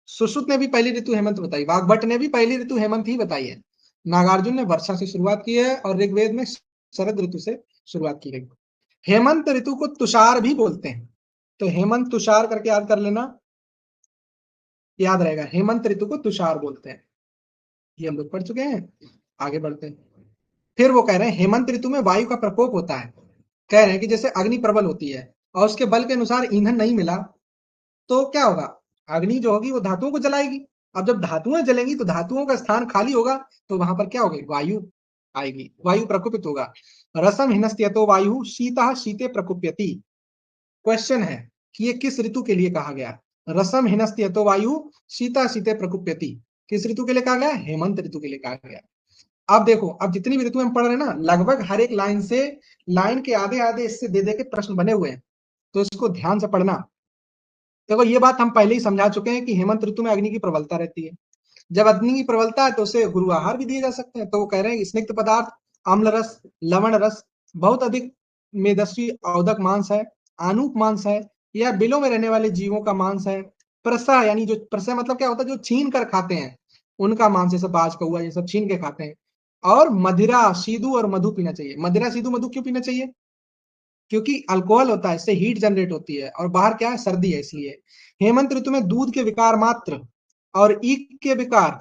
सुश्रुत ने भी पहली ऋतु हेमंत बताई, वाग्भट ने भी पहली ऋतु हेमंत ही बताई है। नागार्जुन ने वर्षा से शुरुआत की है, और ऋग्वेद में शरद ऋतु से शुरुआत की गई। हेमंत ऋतु को तुषार भी बोलते हैं, तो हेमंत तुषार करके याद कर लेना, याद रहेगा, हेमंत ऋतु को तुषार बोलते हैं। ये हम लोग पढ़ चुके हैं, आगे बढ़ते हैं। फिर वो कह रहे हैं हेमंत ऋतु में वायु का प्रकोप होता है। कह रहे हैं कि जैसे अग्नि प्रबल होती है, और उसके बल के अनुसार ईंधन नहीं मिला, तो क्या होगा, अग्नि जो होगी वो धातुओं को जलाएगी, अब जब धातुएं जलेंगी तो धातुओं का स्थान खाली होगा, तो वहां पर क्या होगी, वायु आएगी, वायु प्रकुपित होगा। रसम हिनस्त्यतो वायु शीतः शीते प्रकुप्यति। क्वेश्चन है कि ये किस ऋतु के लिए कहा गया? रसम हिनस्त्यतो वायु शीतः शीते प्रकुप्यति किस ऋतु के लिए कहा गया? हेमंत ऋतु के लिए कहा गया। अब देखो, अब जितनी भी ऋतु हम पढ़ रहे हैं ना, लगभग हर एक लाइन से, लाइन के आधे आधे इससे दे दे के प्रश्न बने हुए हैं, तो इसको ध्यान से पढ़ना। देखो ये बात हम पहले ही समझा चुके हैं कि हेमंत ऋतु में अग्नि की प्रबलता रहती है। जब अग्नि की प्रबलता है तो उसे गुरु आहार भी दिए जा सकते हैं। तो वो कह रहे हैं स्निग्ध पदार्थ, अम्ल रस, लवण रस, बहुत अधिक मेदस्वी औदक मांस है, आनूप मांस है, या बिलों में रहने वाले जीवों का मांस है, प्रसा यानी जो प्रसा मतलब क्या होता है, जो छीन कर खाते हैं उनका मांस, जैसे बाज कौआ ये सब छीन के खाते हैं। और मदिरा, सीधु और मधु पीना चाहिए। मदिरा, सीधु, मधु क्यों पीना चाहिए? क्योंकि अल्कोहल होता है, इससे हीट जनरेट होती है, और बाहर क्या है, सर्दी है, इसलिए। हेमंत ऋतु में दूध के विकार मात्र और ईख के विकार,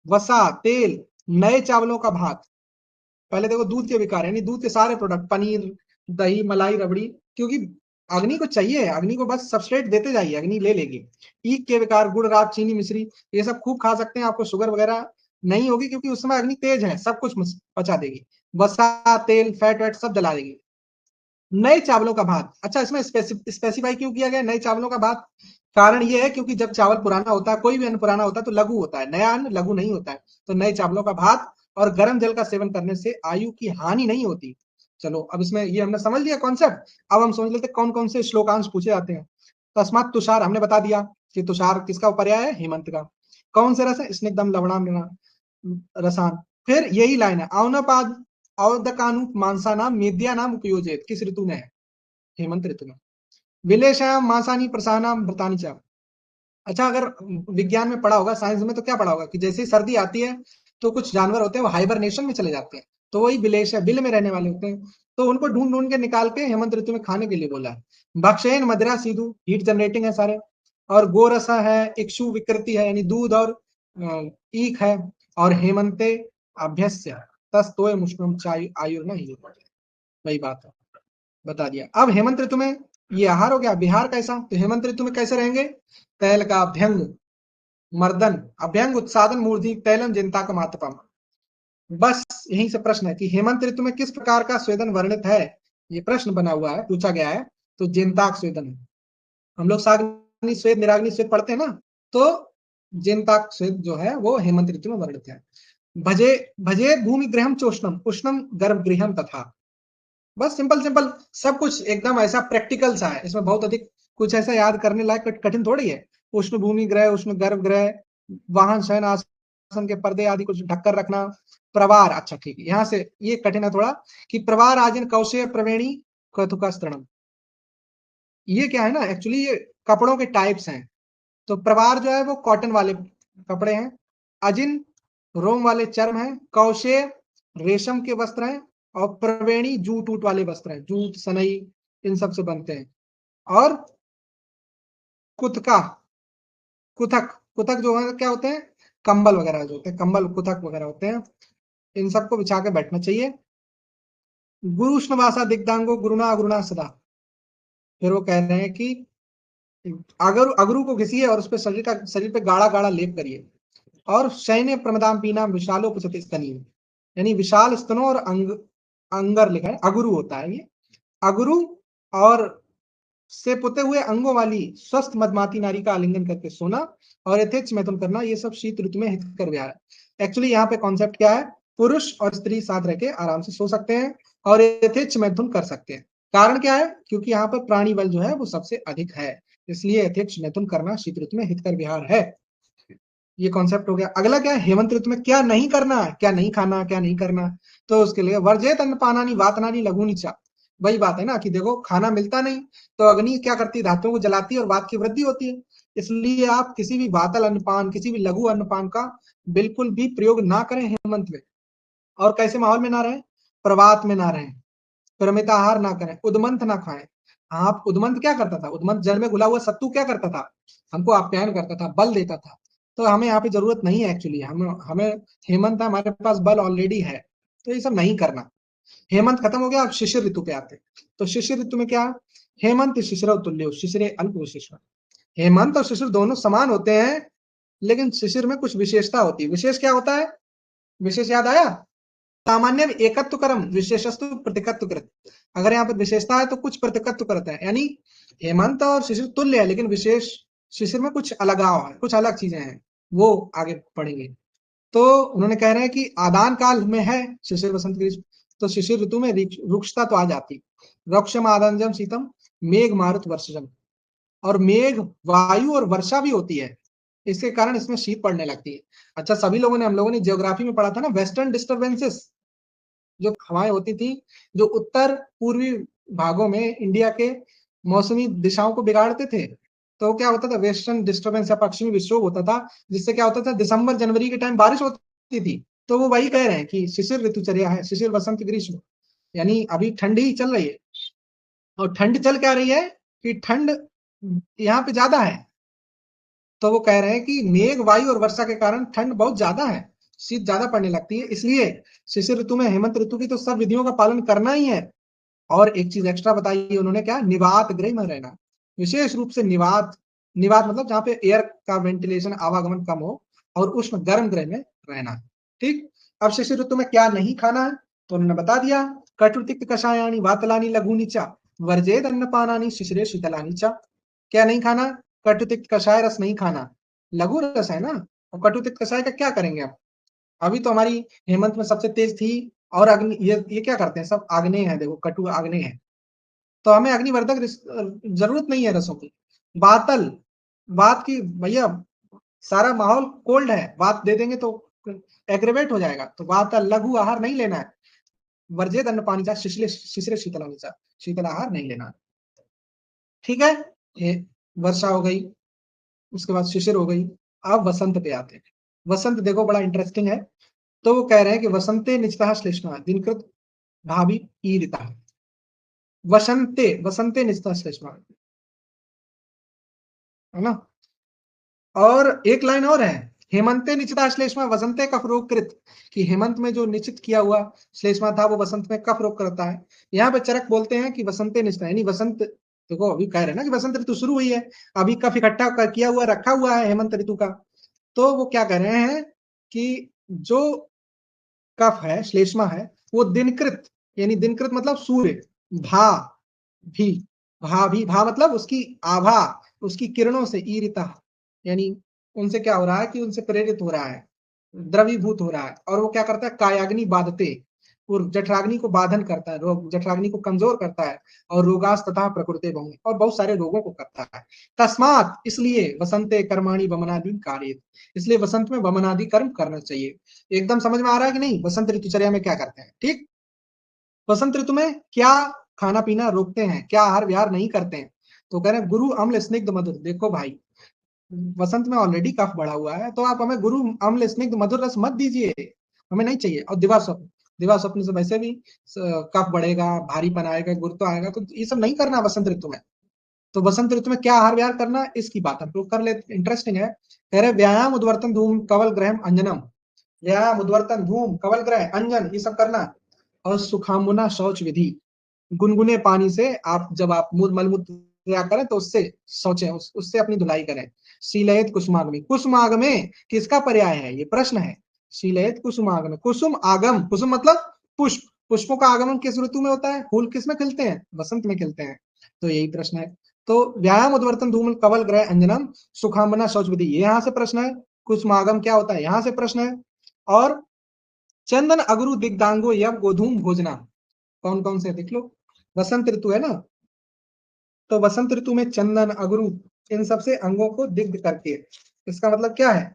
वसा, तेल, नए चावलों का भात। पहले देखो दूध के विकार यानी दूध के सारे प्रोडक्ट, पनीर, दही, मलाई, रबड़ी, क्योंकि अग्नि को चाहिए, अग्नि को बस सबस्ट्रेट देते जाइए, अग्नि ले लेगी। ईख के विकार, गुड़, राब, चीनी, मिश्री, ये सब खूब खा सकते हैं, आपको शुगर वगैरह नहीं होगी, क्योंकि उस समय अग्नि तेज है, सब कुछ पचा देगी। वसा, तेल, फैट वैट सब जला देगी। नए चावलों का भात, अच्छा इसमें स्पेसिफाई क्यों किया गया नए चावलों का भात? कारण ये है क्योंकि जब चावल पुराना होता है, कोई भी अन्न पुराना होता है तो लघु होता है, नया अन्न लघु नहीं होता है। तो नए चावलों का भात और गर्म जल का सेवन करने से आयु की हानि नहीं होती। चलो अब इसमें ये हमने समझ लिया कॉन्सेप्ट। अब हम समझ लेते कौन कौन से श्लोकांश पूछे जाते हैं। तस्मात् तुषार हमने बता दिया कि तुषार किसका पर्याय है? हेमंत का। कौन से रस है? स्निग्धम लवणाम रसान। फिर यही लाइन है, औनपाद औदकानु मांसा नाम मेद्या नाम उपयोजित, किस ऋतु में है? हेमंत ऋतु में। विलेशाम मासानी प्रसानाम व्रतानी च। अच्छा अगर विज्ञान में पढ़ा होगा, साइंस में, तो क्या पढ़ा होगा कि जैसे ही सर्दी आती है तो कुछ जानवर होते हैं वो हाइबरनेशन में चले जाते हैं, तो वही विलेश है, बिल में रहने वाले होते हैं, तो उनको ढूंढ ढूंढ के निकाल के हेमंत ऋतु में खाने के लिए बोला है। भक्षयन मदिरा सीधु, हीट जनरेटिंग है सारे। और गोरसा है, इक्षु विकृति है, यानी दूध और ईख है। और हेमंते अभ्यस्य तस्तोय मुष्णम चायु आयुर्न ही, वही बात है, बता दिया। अब हेमंत ऋतु में ये आहार हो गया। बिहार कैसा? तो हेमंत ऋतु में कैसे रहेंगे? तैल का अभ्यंग, मर्दन, अभ्यंग उत्सादन, मूर्धि, तैलम, जिंता का मातपम। बस यहीं से प्रश्न है कि हेमंत ऋतु में किस प्रकार का स्वेदन वर्णित है। ये प्रश्न बना हुआ है, पूछा गया है। तो जिंताक स्वेदन है। हम लोग साग्नि स्वेद, निराग्नि स्वेद पढ़ते हैं ना, तो जिंताक स्वेद जो है वो हेमंत ऋतु में वर्णित है। भजे भजे भूमि गृहम चोष्णम, उष्णम गर्भ गृहम तथा। बस सिंपल सिंपल, सब कुछ एकदम ऐसा प्रैक्टिकल सा है, इसमें बहुत अधिक कुछ ऐसा याद करने लायक कठिन थोड़ी है। उष्ण भूमि ग्रह, उष्ण गर्भ ग्रह, वाहन शयन आसन के पर्दे आदि कुछ ढककर रखना। प्रवार, अच्छा ठीक है, यहाँ से ये कठिन है थोड़ा, कि प्रवार आजिन कौशे प्रवेणी कथुका स्तरणम। ये क्या है ना, एक्चुअली ये कपड़ों के टाइप्स हैं। तो प्रवार जो है वो कॉटन वाले कपड़े हैं, अजिन रोम वाले चर्म है, कौशे रेशम के वस्त्र हैं, और प्रवेणी जूट ऊट वाले वस्त्र हैं, जूट सनई इन सब से बनते हैं। और कुतका, कुथक, कुथक जो है क्या होते हैं? कंबल वगैरह जो होते हैं, कंबल कुथक वगैरह होते हैं, इन सबको बिछा के बैठना चाहिए। गुरुष्णवासा दिग्दांगो गुरुणा अगुरुणा सदा। फिर वो कह रहे हैं कि अगर अगरू को घिसिए और उस पर शरीर पे गाढ़ा गाढ़ा लेप करिए। और सैन्य प्रमदाम पीना विशालोपसति स्तनी, यानी विशाल स्तनों और अंगर लिखा है, अगुरु होता है ये। अगुरु और से पुते हुए अंगों वाली स्वस्थ मदमाती नारी का आलिंगन करके सोना और यथेच्छ मैथुन करना, ये सब शीत ऋतु में हितकर विहार है। एक्चुअली यहाँ पे कॉन्सेप्ट क्या है? पुरुष और स्त्री साथ रह के आराम से सो सकते हैं और यथेच्छ मैथुन कर सकते हैं। कारण क्या है? क्योंकि यहाँ पर प्राणी बल जो है वो सबसे अधिक है, इसलिए यथेच्छ मैथुन करना शीत ऋतु में हितकर विहार है। ये कॉन्सेप्ट हो गया। अगला क्या है? हेमंत ऋतु में क्या नहीं करना है, क्या नहीं खाना, क्या नहीं करना। तो उसके लिए वर्जेत अन्नपानानि वातनानि लघुनि च। वही बात है ना कि देखो खाना मिलता नहीं, तो अग्नि क्या करती है? धातुओं को जलाती है और वात की वृद्धि होती है। इसलिए आप किसी भी वातल अन्नपान, किसी भी लघु अन्नपान का बिल्कुल भी प्रयोग ना करें हेमंत में। और कैसे माहौल में ना रहें? प्रवात में ना रहें, प्रमिताहार ना करें, उदमंथ ना खाएं। आप उदमंथ क्या करता था? उदमंथ जल में घुला हुआ सत्तू क्या करता था? हमको आप्यायन करता था, बल देता था। तो हमें यहाँ पे जरूरत नहीं है एक्चुअली, हमें हमें हेमंत है, हमारे पास बल ऑलरेडी है, तो ये सब नहीं करना। हेमंत खत्म हो गया, अब शिशिर ऋतु पे आते हैं। तो शिशिर ऋतु में क्या? हेमंत शिशिर तुल्य, शिशिरे अल्प विशिष्ट। हेमंत और शिशिर दोनों समान होते हैं, लेकिन शिशिर में कुछ विशेषता होती है। विशेष क्या होता है? विशेष याद आया? सामान्य एकत्व कर्म विशेषस्तु प्रतिकत्व कृत। अगर यहाँ पर विशेषता है तो कुछ प्रतिकत्व करता है, यानी हेमंत और शिशिर तुल्य है, लेकिन विशेष शिशिर में कुछ अलगाव है, कुछ अलग चीजें हैं, वो आगे पढ़ेंगे। तो उन्होंने कह रहे हैं कि आदान काल में है शिशिर वसंत ग्रीष्म, तो शिशिर ऋतु में रुक्षता तो आ जाती। रक्षम आदंजम शीतम मेघ मारुत वर्षजम, और मेघ वायु और वर्षा भी होती है, इसके कारण इसमें शीत पड़ने लगती है। अच्छा, सभी लोगों ने, हम लोगों ने ज्योग्राफी में पढ़ा था ना, वेस्टर्न डिस्टर्बेंसेस, जो हवाएं होती थी, जो उत्तर पूर्वी भागों में इंडिया के मौसमी दिशाओं को बिगाड़ते थे, तो क्या होता था, वेस्टर्न डिस्टर्बेंस या पश्चिमी विक्षोभ होता था, जिससे क्या होता था, दिसंबर जनवरी के टाइम बारिश होती थी। तो वो वही कह रहे हैं कि शिशिर ऋतुचर्या है, शिशिर वसंत ग्रीष्म, यानी अभी ठंडी ही चल रही है। और ठंड चल क्या रही है कि ठंड यहाँ पे ज्यादा है, तो वो कह रहे हैं कि मेघ वायु और वर्षा के कारण ठंड बहुत ज्यादा है, शीत ज्यादा पड़ने लगती है, इसलिए शिशिर ऋतु में हेमंत ऋतु की तो सब विधियों का पालन करना ही है। और एक चीज एक्स्ट्रा बताई उन्होंने, क्या, निवात गृह में रहना, विशेष रूप से निवात, निवात मतलब जहाँ पे एयर का वेंटिलेशन आवागमन कम हो, और उष्ण गर्म गृह में रहना। ठीक। अब शिशिर ऋतु में क्या नहीं खाना है, तो उन्होंने बता दिया, कटुतिक्त कषायानी वातलानी लघुनी चा वर्जेद अन्नपानानि शिशिरे शीतलानी चा। क्या नहीं खाना? कटुतिक्त कषाय रस नहीं खाना, लघु रस है ना। और कटुतिक्त कषाय का क्या करेंगे आप? अभी तो हमारी हेमंत में सबसे तेज थी, और अग्नि, ये क्या करते हैं, सब आग्नेय है, देखो कटु आग्नेय है, तो हमें अग्निवर्धक जरूरत नहीं है रसों की। बातल, बात की भैया, सारा माहौल कोल्ड है, बात दे देंगे तो एग्रेवेट हो जाएगा, तो बातल लघु आहार नहीं लेना है। वर्जेद अन्न पानी चा शिशिरे शिशिरे शीतल चा, शीतल आहार नहीं लेना है। ठीक है, ये वर्षा हो गई, उसके बाद शिशिर हो गई। अब वसंत पे आते हैं। वसंत देखो बड़ा इंटरेस्टिंग है। तो वो कह रहे हैं कि वसंते निजतः श्लेष्मा दिनकृत भावी ईरिता, वसंते, वसंते निजतः श्लेष्मा, है ना। और एक लाइन और है, हेमंते निचिता श्लेष्मा वसंते कफ रोग कृत, कि हेमंत में जो निश्चित किया हुआ श्लेष्मा था वो वसंत में कफ रोग करता है। यहाँ पे चरक बोलते हैं कि वसंते निचिता, यानी वसंत, देखो अभी कह रहे हैं ना कि वसंत ऋतु शुरू हुई है, अभी कफ इकट्ठा किया हुआ रखा हुआ है हेमंत ऋतु का। तो वो क्या कह रहे हैं कि जो कफ है, श्लेष्मा है, वो दिनकृत, यानी दिनकृत मतलब सूर्य, भा भी, भा भी, भा मतलब उसकी आभा, उसकी किरणों से, ईरिता, यानी उनसे क्या हो रहा है कि उनसे प्रेरित हो रहा है, द्रवीभूत हो रहा है, और वो क्या करता है, कायाग्नि बाधते, और जठराग्नि को बाधन करता है, रोग जठराग्नि को कमजोर करता है, और रोगास तथा प्रकृति बहु, और बहुत सारे रोगों को करता है। तस्मात, इसलिए वसंते कर्माणि वमनादि कार्य, इसलिए वसंत में वमनादि कर्म करना चाहिए। एकदम समझ में आ रहा है कि नहीं, वसंत ऋतुचर्या में क्या करते हैं? ठीक। वसंत ऋतु में क्या खाना पीना रोकते हैं, क्या आहार विहार नहीं करते हैं? तो कह रहे हैं गुरु अम्ल स्निग्ध मधुर। देखो भाई, वसंत में ऑलरेडी कफ बढ़ा हुआ है, तो आप हमें गुरु अम्ल स्निग्ध मधुर रस मत दीजिए, हमें नहीं चाहिए। और दिवा स्वप्न, दिवा स्वप्न से वैसे भी कफ बढ़ेगा, भारीपन आएगा, गुर तो आएगा, तो ये सब नहीं करना वसंत ऋतु में। तो वसंत ऋतु में क्या आहार विहार करना, इसकी बात हम लोग कर लेते, इंटरेस्टिंग है। कह रहे व्यायाम उद्वर्तन धूम कवल ग्रह अंजनम, व्यायाम उद्वर्तन धूम कवल ग्रह अंजन, ये सब करना। और सुखामुना शौच विधि, गुनगुने पानी से आप जब आप मलमूत्र क्रिया करें तो उससे शौचें, उससे अपनी धुलाई करें। शीलयत कुसुमागमी, कुसुमागमे किसका पर्याय है, ये प्रश्न है। शीलयत कुसुमागम, कुसुम आगम, कुसुम मतलब पुष्प, पुष्पों का आगमन किस ऋतु में होता है, फूल किस में खिलते हैं, वसंत में खिलते हैं, तो यही प्रश्न है। तो व्यायाम उद्वर्तन धूम कवल ग्रह अंजनम सुखामना शौच विधि, ये यहाँ से प्रश्न है। कुसुमागम क्या होता है, यहाँ से प्रश्न है। और चंदन अगरु दिग्दांगो यव गोधूम भोजना, कौन कौन से देख लो, वसंत ऋतु है ना, तो वसंत ऋतु में चंदन अगरू इन सबसे अंगों को दिग्ध करके, इसका मतलब क्या है,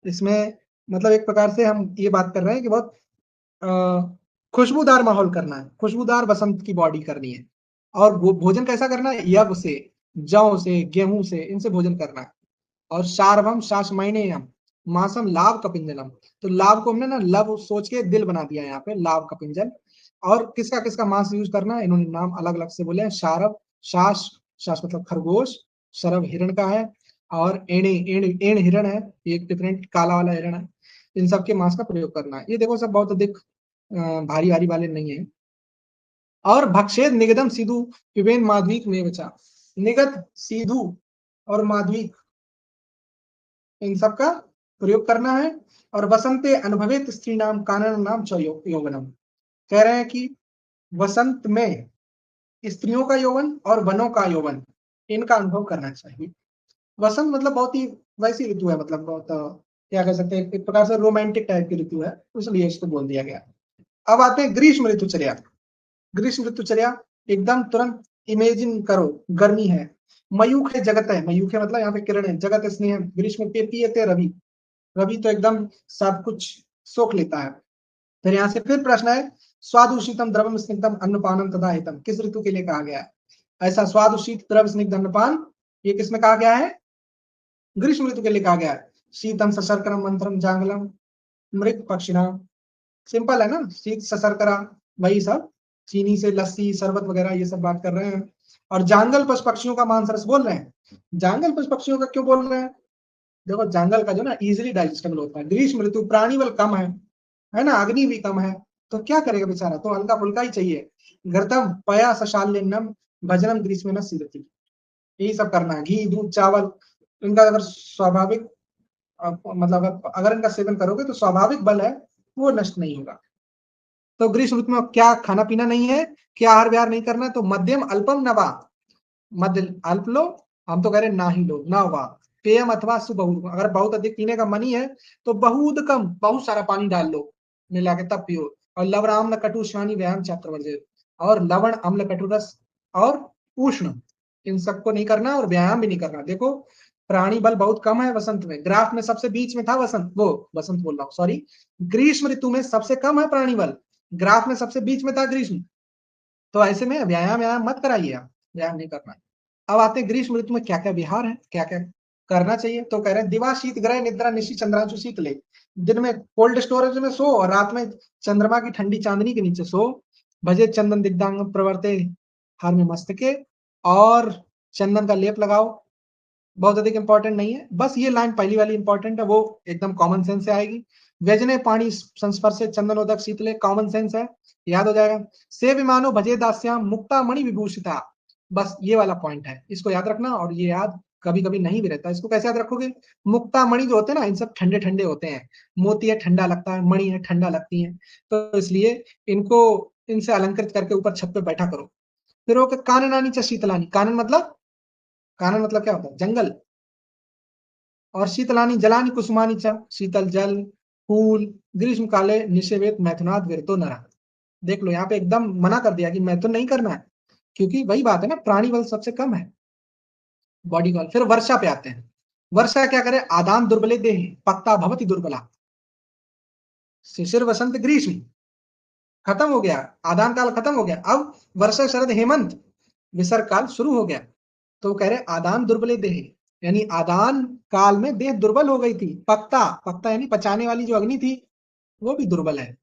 इसमें मतलब एक प्रकार से हम ये बात कर रहे हैं कि बहुत खुशबूदार माहौल करना है, खुशबूदार बसंत की बॉडी करनी है। और भोजन कैसा करना है, यव से, जौ से, गेहूं से, इनसे भोजन करना है। और शार्वम शासमयनेयम मासम लाभ कपिंजलम, तो लाभ को हमने ना लव सोच के दिल बना दिया यहाँ पे, लाभ कपिंजल। और किसका किसका मांस यूज करना है, इन्होंने नाम अलग अलग से बोले हैं। शारव, शास, शास मतलब खरगोश, शरव हिरण का है, और एणे, एण हिरण है, एक डिफरेंट काला वाला हिरण है। इन सब के मांस का प्रयोग करना है। ये देखो सब बहुत अधिक भारी भारी वाले नहीं है। और भक्षेद निगदम सीधु पिबेन माधविक में बचा, निगत सीधु और माधविक, इन सब का प्रयोग करना है। और वसंते अनुभवित स्त्री नाम कानन नाम च यौवनम, कह रहे हैं कि वसंत में स्त्रियों का यौवन और वनों का यौवन, इनका अनुभव करना चाहिए। वसंत मतलब बहुत ही वैसी ऋतु है, मतलब बहुत क्या कह सकते हैं, एक प्रकार से रोमांटिक टाइप की ऋतु है, इसलिए इसको बोल दिया गया। अब आते हैं ग्रीष्म ऋतुचर्या। ग्रीष्म ऋतुचर्या एकदम तुरंत इमेजिन करो, गर्मी है, मयूख है जगत है, मयूख है मतलब यहाँ पे किरण है, जगत स्नेह, ग्रीष्म पे पियते रवि, रवि तो एकदम सब कुछ सोख लेता है। फिर यहाँ से फिर प्रश्न है, स्वादुषितम द्रवम स्निग्धम अन्नपानम तथा हितम, किस ऋतु के लिए कहा गया है ऐसा स्वादुषित द्रव स्निग्ध अन्नपान? ये किसमें कहा गया है? ग्रीष्म ऋतु के लिए कहा गया है। शीतम सशर्करम मंत्रम जांगलम मृग पक्षिणा, सिंपल है ना, शीत सशर्करा वही सब, चीनी से लस्सी शरबत वगैरह ये सब बात कर रहे हैं। और जांगल पशु पक्षियों का मांस रस बोल रहे हैं। जांगल पशु पक्षियों का क्यों बोल रहे हैं? देखो जांगल का जो ना इजिली डाइजेस्टेबल होता है, ग्रीष्म ऋतु प्राणी बल कम है ना, अग्नि भी कम है, तो क्या करेगा बेचारा, तो हल्का फुल्का ही चाहिए। घृतम पया सशाल्यन्नम भजनम ग्रीष्म न सीदति, यही सब करना है। घी दूध चावल इनका अगर स्वाभाविक मतलब अगर इनका सेवन करोगे तो स्वाभाविक बल है वो नष्ट नहीं होगा। तो ग्रीष्म ऋतु में क्या खाना पीना नहीं है, क्या आहार विहार नहीं करना है, तो मध्यम अल्पम नवा, मध्य अल्प लो, हम तो कह रहे ना ही लो, ना वा पेयम अथवा सुबहुत, अगर बहुत अधिक पीने का मन ही है तो बहुत कम बहुत सारा पानी डाल लो मिला के तब पियो। और लवण अम्ल कटु श्रानी व्यायाम छात्र वर्जित, और लवण अम्ल कटु रस और उष्ण इन सबको नहीं करना और व्यायाम भी नहीं करना। देखो प्राणी बल बहुत कम है वसंत में, ग्राफ में सबसे बीच में था वसंत, वो वसंत बोल रहा हूँ सॉरी, ग्रीष्म ऋतु में सबसे कम है प्राणी बल, ग्राफ में सबसे बीच में था ग्रीष्म। तो ऐसे में व्यायाम व्यायाम मत कराइए आप, व्यायाम नहीं करना। अब आते हैं ग्रीष्म ऋतु में क्या क्या विहार है, क्या क्या करना चाहिए। तो कह रहे हैं दिवा शीत ग्रह निद्रा निशी चंद्रांशु शीतले, दिन में कोल्ड स्टोरेज में सो और रात में चंद्रमा की ठंडी चांदनी के नीचे सो। भजे चंदन दिग्दांग प्रवर्ते हर में मस्तके, और चंदन का लेप लगाओ, बहुत अधिक इंपॉर्टेंट नहीं है, बस ये लाइन पहली वाली इंपॉर्टेंट है, वो एकदम कॉमन सेंस से आएगी। व्यजने पानी संस्पर्शे चंदनोदक शीतले, कॉमन सेंस है, याद हो जाएगा। से विमानो भजे दास्याम मुक्ता मणि विभूषिता, बस ये वाला पॉइंट है, इसको याद रखना। और ये याद कभी कभी नहीं भी रहता, इसको कैसे याद रखोगे? मुक्ता मणि जो होते हैं ना, इन सब ठंडे ठंडे होते हैं, मोती है ठंडा लगता है, मणि है ठंडा लगती है, तो इसलिए इनको इनसे अलंकृत करके ऊपर छत पे बैठा करो। फिर वो काननानी च शीतलानी, कानन मतलब क्या होता है? जंगल। और शीतलानी जलानी कुसुमानी च, शीतल जल फूल, ग्रीष्म काले निषेवेत मैथुनाद विरतो नरः। देख लो यहाँ पे एकदम मना कर दिया कि मैथुन नहीं करना है, क्योंकि वही बात है ना, प्राणी बल सबसे कम है, बॉडी बल। फिर वर्षा पे आते हैं। वर्षा क्या करे? आदान दुर्बले देह पक्ता भवति दुर्बला, शिशिर वसंत ग्रीष्म खत्म हो गया, आदान काल खत्म हो गया, अब वर्षा शरद हेमंत विसर्ग काल शुरू हो गया। तो कह रहे आदान दुर्बले देह, यानी आदान काल में देह दुर्बल हो गई थी, पक्ता पक्ता यानी पचाने वाली जो अग्नि थी वो भी दुर्बल है।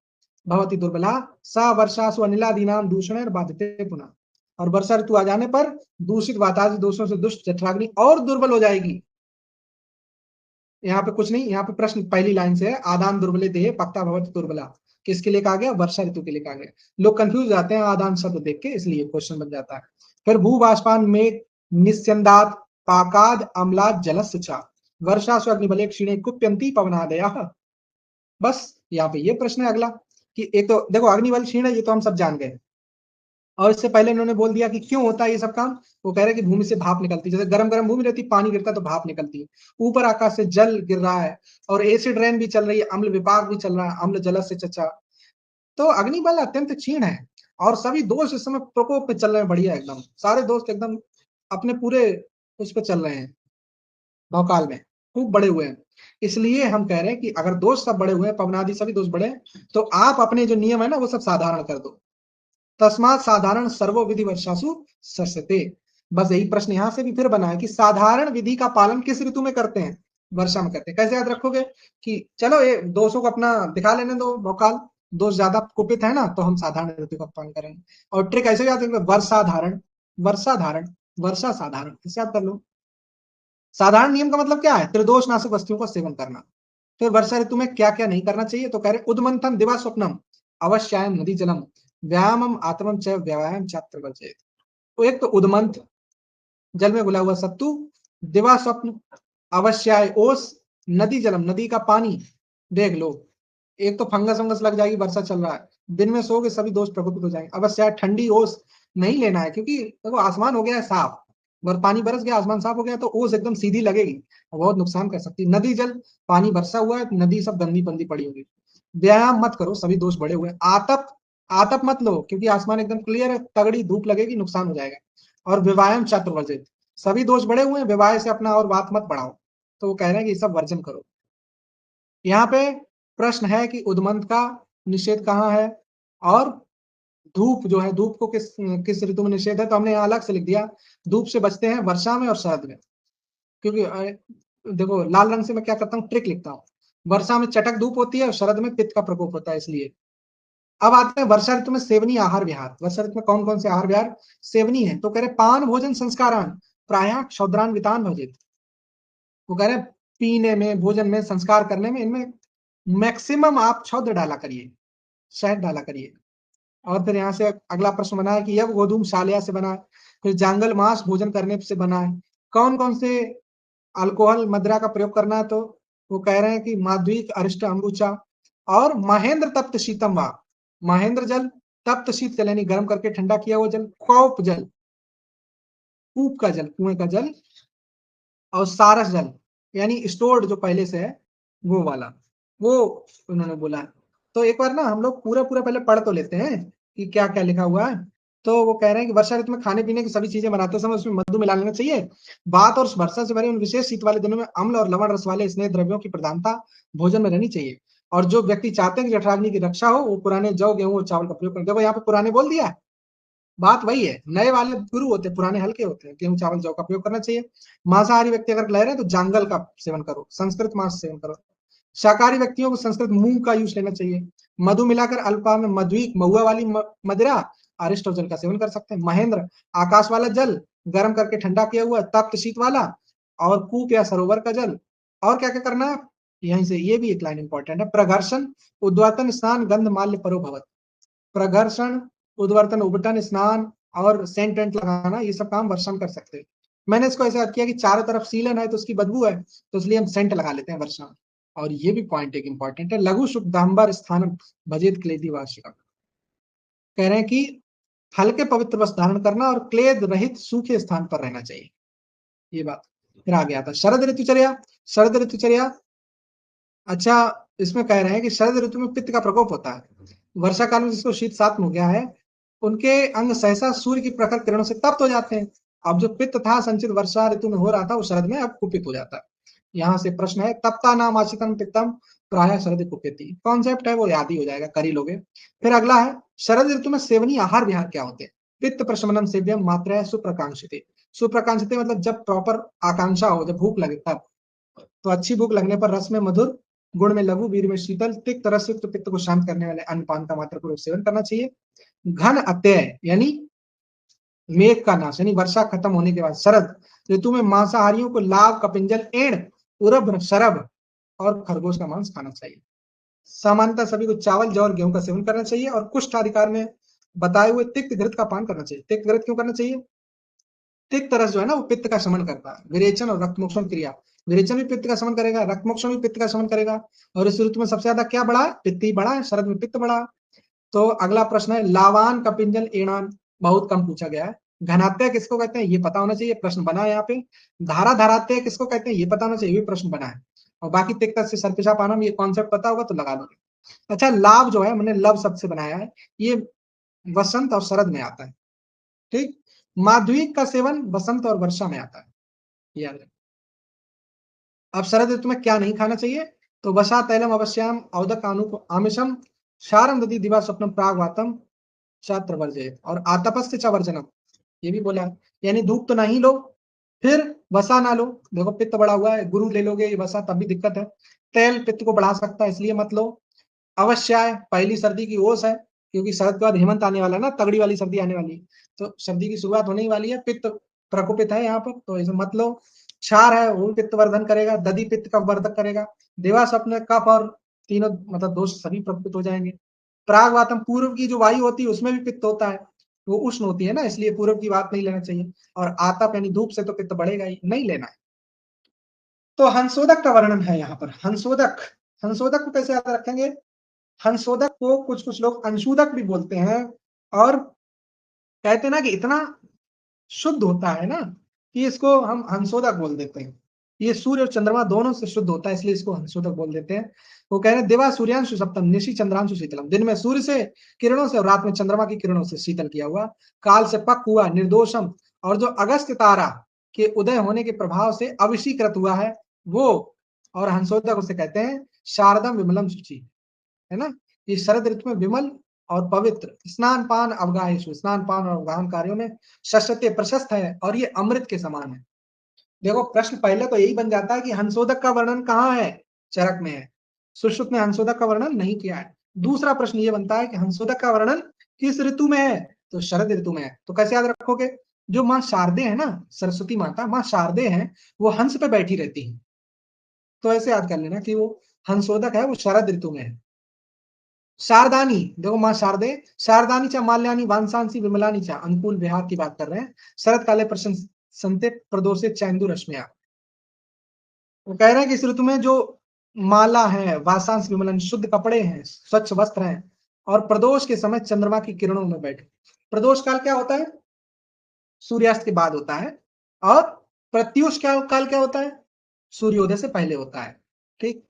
भवती दुर्बला सा वर्षासु अनिलादीनाम दूषण बाधिते पुनः, और वर्षा ऋतु आ जाने पर दूषित वातादि दोषों से दुष्ट जठराग्नि और दुर्बल हो जाएगी। यहाँ पे कुछ नहीं, यहाँ पे प्रश्न पहली लाइन से है, आदान दुर्बले देह पक्ता भवती दुर्बला, किसके लिए कहा गया? वर्षा ऋतु के लिए कहा गया। लोग कंफ्यूज जाते हैं आदान शब्द देख के, इसलिए क्वेश्चन बन जाता है। फिर भू बाष्पान में निस्यंदात पाकाद अम्लाद जलस्य च, वर्षा अग्निबले क्षीणे कुप्यंती पवनादया। बस यहाँ पे ये प्रश्न है अगला, कि एक तो देखो अग्निबल क्षीण है, ये तो हम सब जान गए, और इससे पहले इन्होंने बोल दिया कि क्यों होता है ये सब काम। वो कह रहे हैं कि भूमि से भाप निकलती है, जैसे गरम गरम भूमि रहती, पानी गिरता है तो भाप निकलती है, ऊपर आकाश से जल गिर रहा है, और एसिड रेन भी चल रही है, अम्ल विपाक भी चल रहा है, अम्ल जल से चचा। तो अग्निबल अत्यंत क्षीण है, और सभी दोस्त इस समय प्रकोप पे चल रहे हैं, बढ़िया एकदम, सारे दोस्त एकदम अपने पूरे उस पे चल रहे हैं, भौकाल में खूब बड़े हुए हैं। इसलिए हम कह रहे हैं कि अगर दोस्त सब बड़े हुए हैं, पवनादि सभी दोस्त बड़े हैं, तो आप अपने जो नियम है ना वो सब साधारण कर दो। तस्मात साधारण सर्वो विधि वर्षासु सस्यते, बस यही प्रश्न यहां से भी फिर बना है कि साधारण विधि का पालन किस ऋतु में करते हैं? वर्षा में करते हैं। कैसे याद रखोगे? कि चलो ये दोषों को अपना दिखा लेने दो भौकाल, दोष ज्यादा कुपित है ना, तो हम साधारण ऋतु का पालन करेंगे। और ट्रिक ऐसे याद रखेंगे, वर्षाधारण वर्षाधारण वर्षा साधारण, इसे याद कर लो। साधारण नियम का मतलब क्या है? त्रिदोष नाशक वस्तुओं का सेवन करना। फिर वर्षा ऋतु में क्या क्या नहीं करना चाहिए? तो कह रहे उद्मंथन दिवा स्वप्नम अवश्यायम नदी जलम व्यायामम आत्मम च व्यायाम छात्र वर्जित। तो एक तो उद्मंथ, जल में घुला हुआ सत्तू, दिवा स्वप्न, अवश्याय ओस, नदी जलम, नदी का पानी देख लो, एक तो फंगस वंगस लग जाएगी, वर्षा चल रहा है, दिन में सोओगे सभी दोष प्रकोपित हो जाएंगे। अवश्य यार ठंडी ओस नहीं लेना है, क्योंकि देखो आसमान हो गया है साफ, पानी बरस गया, आसमान साफ हो गया, तो ओस एकदम सीधी लगेगी और बहुत नुकसान कर सकती है। नदी जल, पानी बरसा हुआ है, नदी सब गंदी पंदी पड़ी होगी। व्यायाम मत करो, सभी दोष बढ़े हुए हैं। आतप, आतप मत लो, क्योंकि आसमान एकदम क्लियर है, तगड़ी धूप लगेगी, नुकसान हो जाएगा। और विवायम चतुर्वर्जित, सभी दोष बढ़े हुए हैं, विवाह से अपना और बात मत बढ़ाओ, तो वो कह रहे हैं कि ये सब वर्जन करो। यहाँ पे प्रश्न है कि उद्मंत का निषेध कहाँ है, और धूप जो है, धूप को किस किस ऋतु में निषेध है, तो हमने यहाँ अलग से लिख दिया, धूप से बचते हैं वर्षा में और शरद में। क्योंकि देखो लाल रंग से मैं क्या करता हूँ, ट्रिक लिखता हूँ, वर्षा में चटक धूप होती है और शरद में पित्त का प्रकोप होता है, इसलिए। अब आते हैं वर्षा ऋतु में सेवनीय आहार विहार। वर्षा ऋतु में कौन कौन से आहार विहार सेवनीय है, तो कह रहे पान भोजन संस्कारान प्रायः क्षौद्रान्वितान भजित। वो कह रहे पीने में, भोजन में, संस्कार करने में, इनमें मैक्सिमम आप क्षौद्र डाला करिए, शहद डाला करिए। और फिर यहाँ से अगला प्रश्न बना है कि यह गोधूम सालिया से बना है, फिर जांगल मांस भोजन करने से बना है। कौन कौन से अल्कोहल मदिरा का प्रयोग करना है, तो वो कह रहे हैं कि माध्विक, अरिष्ट, अम्बुचा और महेंद्र तप्त शीतम वा, महेंद्र जल, तप्त शीत जल यानी गर्म करके ठंडा किया हुआ जल, कौप जल, कूप का जल, कुएं का जल, और सारस जल यानी स्टोर्ड जो पहले से है वो वाला, वो उन्होंने बोला है। तो एक बार ना हम लोग पूरा पूरा पहले पढ़ तो लेते हैं कि क्या क्या लिखा हुआ है। तो वो कह रहे हैं कि वर्षा ऋतु में खाने पीने की सभी चीजें बनाते समय उसमें मधु मिला लेना चाहिए। बात और वर्षा से भरे उन विशेष शीत वाले दिनों में अम्ल और लवण रस वाले स्नेह द्रव्यों की प्रधानता भोजन में रहनी चाहिए। और जो व्यक्ति चाहते हैं कि जठराग्नि की रक्षा हो, वो पुराने जौ, गेहूं और चावल का प्रयोग करें। देखो यहाँ पे पुराने बोल दिया है, बात वही है, नए वाले गुरु होते हैं, पुराने हल्के होते हैं। गेहूं चावल जौ का प्रयोग करना चाहिए। मांसाहारी व्यक्ति अगर ले रहे हैं तो जांगल का सेवन करो, संस्कृत मांस सेवन करो। शाकाहारी व्यक्तियों को संस्कृत मूंग का यूज लेना चाहिए। मधु मिलाकर अल्पाहार में मधुइक, महुआ वाली मदिरा, अरिष्ट जल का सेवन कर सकते हैं। महेंद्र, आकाश वाला जल, गर्म करके ठंडा किया हुआ, तप्त शीत वाला, और कूप या सरोवर का जल। और क्या क्या करना है, यहीं से ये भी एक लाइन इंपॉर्टेंट है, प्रघर्षण, उद्वर्तन, स्नान, गंध माल्य परो भवत। प्रघर्षण, उद्वर्तन, उबटन, स्नान और सेंट वेंट लगाना, ये सब काम वर्षा में कर सकते हैं। मैंने इसको ऐसा किया कि चारों तरफ सीलन है तो उसकी बदबू है, तो इसलिए हम सेंट लगा लेते हैं वर्षा में। और ये भी पॉइंट एक इंपॉर्टेंट है, लघु शुद्धांबर स्थान भजित क्लेदी वार्षिका। कह रहे हैं कि हल्के पवित्र वस्त्र धारण करना और क्लेद रहित सूखे स्थान पर रहना चाहिए, ये बात। फिर आ गया था शरद ऋतुचर्या। शरद ऋतुचर्या, अच्छा, इसमें कह रहे हैं कि शरद ऋतु में पित्त का प्रकोप होता है। वर्षा काल में जिसको शीत सात्म हो गया है, उनके अंग सहसा सूर्य की प्रखर किरणों से तप्त हो जाते हैं। अब जो पित्त था संचित वर्षा ऋतु में हो रहा था, वो शरद में अब कुपित हो जाता है। यहाँ से प्रश्न है, तप्ता नाम आशितम पित्तम प्राय शरद कुपिति। कॉन्सेप्ट है वो याद ही हो जाएगा, कर ही लोगे। फिर अगला है, शरद ऋतु में सेवनीय आहार विहार क्या होते हैं। पित्त प्रशमनम सेव्यम मात्रा सुप्रकांक्षिते। सुप्रकांक्षिते मतलब जब प्रॉपर आकांक्षा हो, जब भूख लगे तब। तो अच्छी भूख लगने पर रस में मधुर, गुण में लघु, वीर में शीतल, तिक्त रस युक्त पित्त को शांत करने वाले अन्नपान का मात्रा पूर्वक सेवन करना चाहिए। घन अत्यय यानी मेघ का नाश, यानी वर्षा खत्म होने के बाद शरद ऋतु में मांसाहारियों को लाव, कपिंजल, एड़, उरब, शरब और खरगोश का मांस खाना चाहिए। सामान्यतः सभी को चावल, जौ और गेहूं का सेवन करना चाहिए। और कुष्ठ अधिकार में बताए हुए तिक्त घृत का पान करना चाहिए। तिक्त घृत क्यों करना चाहिए, तिक्त रस जो है ना वो पित्त का शमन करता है। विरेचन और रक्त मोक्षण क्रिया, विरेचन भी पित्त का शमन करेगा, रक्त मोक्षण भी पित्त का शमन करेगा। और इस ऋतु में सबसे ज्यादा क्या बढ़ा है, पित्त ही बढ़ा है, शरद में पित्त बढ़ा। तो अगला प्रश्न है, लावान, कपिंजल, एणान बहुत कम पूछा गया है। घनात्य किसको कहते हैं, ये पता होना चाहिए, प्रश्न बना है यहाँ पे। धारा धारात्य किसको कहते हैं, ये पता होना चाहिए, ये भी प्रश्न बना है। और बाकी तिक्त से सर्पिशा पानम, ये कॉन्सेप्ट पता होगा तो लगा लोगे। अच्छा, लाभ जो है मैंने लव शब्द से बनाया है, ये वसंत और शरद में आता है, ठीक। माध्यमिक का सेवन वसंत और वर्षा में आता है, याद रखें। अब शरद ऋतु में क्या नहीं खाना चाहिए, तो वसा तैलम अवश्याम औदक आमिषम क्षारम दधि दिवा स्वप्नम प्रागवातम छात्र वर्जय और आतपस्य च वर्जनम, ये भी बोला है। यानी धूप तो नहीं लो, फिर वसा ना लो। देखो पित्त बढ़ा हुआ है, गुरु ले लोगे वसा तब भी दिक्कत है। तेल पित्त को बढ़ा सकता है, इसलिए मत लो। अवश्य है, पहली सर्दी की ओस है, क्योंकि शरद के बाद हेमंत आने वाला है ना, तगड़ी वाली सर्दी आने वाली है, तो सर्दी की शुरुआत होने ही वाली है। पित्त प्रकोपित है यहाँ पर, तो इसे मत लो। क्षार है, वो पित्त वर्धन करेगा। दधि पित्त का वर्धक करेगा। देवा स्वप्न, कफ और तीनों मतलब दोष सभी प्रकोपित हो जाएंगे। प्रागवातम, पूर्व की जो वायु होती है उसमें भी पित्त होता है, वो उष्ण होती है ना, इसलिए पूर्व की बात नहीं लेना चाहिए। और आतप यानी धूप से तो पित्त बढ़ेगा ही, नहीं लेना है। तो हंसोदक का वर्णन है यहाँ पर। हंसोदक, हंसोदक को कैसे याद रखेंगे? हंसोदक को कुछ कुछ लोग अंशुदक भी बोलते हैं, और कहते हैं ना कि इतना शुद्ध होता है ना कि इसको हम हंसोदक बोल देते हैं। ये सूर्य और चंद्रमा दोनों से शुद्ध होता है, इसलिए इसको हंसोदक बोल देते हैं। वो कह रहे हैं देवा सूर्यांशु सप्तम निशि चंद्रांशु शीतलम, दिन में सूर्य से किरणों से और रात में चंद्रमा की किरणों से शीतल किया हुआ, काल से पक हुआ निर्दोषम, और जो अगस्त तारा के उदय होने के प्रभाव से अभिषीकृत हुआ है वो, और हंसोदक उसे कहते हैं शारदम विमलम शुचि, है ना। ये शरद ऋतु में विमल और पवित्र, स्नान पान अवगाहेशु, स्नान पान और अवगाहन कार्यों में शश्यते प्रशस्त है, और ये अमृत के समान है। देखो प्रश्न पहले तो यही बन जाता है कि हंसोदक का वर्णन कहाँ है? चरक में है। सुश्रुत ने हंसोदक का वर्णन नहीं किया है। दूसरा प्रश्न ये बनता है कि हंसोदक का वर्णन किस ऋतु में है? तो शरद ऋतु में है। तो कैसे याद रखोगे? जो माँ शारदे है ना, सरस्वती माता माँ शारदे हैं, वो हंस पे बैठी रहती है, तो ऐसे याद कर लेना कि वो हंसोदक है, वो शरद ऋतु में है। शारदानी, देखो माँ शारदे, शारदानी चा माल्यानी वांसांसी विमलानी चा, अनुकूल विहार की बात कर रहे हैं। शरद काले प्रशंसन्ते प्रदोषे चैंदु रश्मिया, वो कह रहे हैं कि इस ऋतु में जो माला है, वासांश विमलन, शुद्ध कपड़े हैं, स्वच्छ वस्त्र हैं, और प्रदोष के समय चंद्रमा की किरणों में बैठे। प्रदोष काल क्या होता है? सूर्यास्त के बाद होता है। और प्रत्यूष क्या काल क्या होता है? सूर्योदय से पहले होता है। ठीक।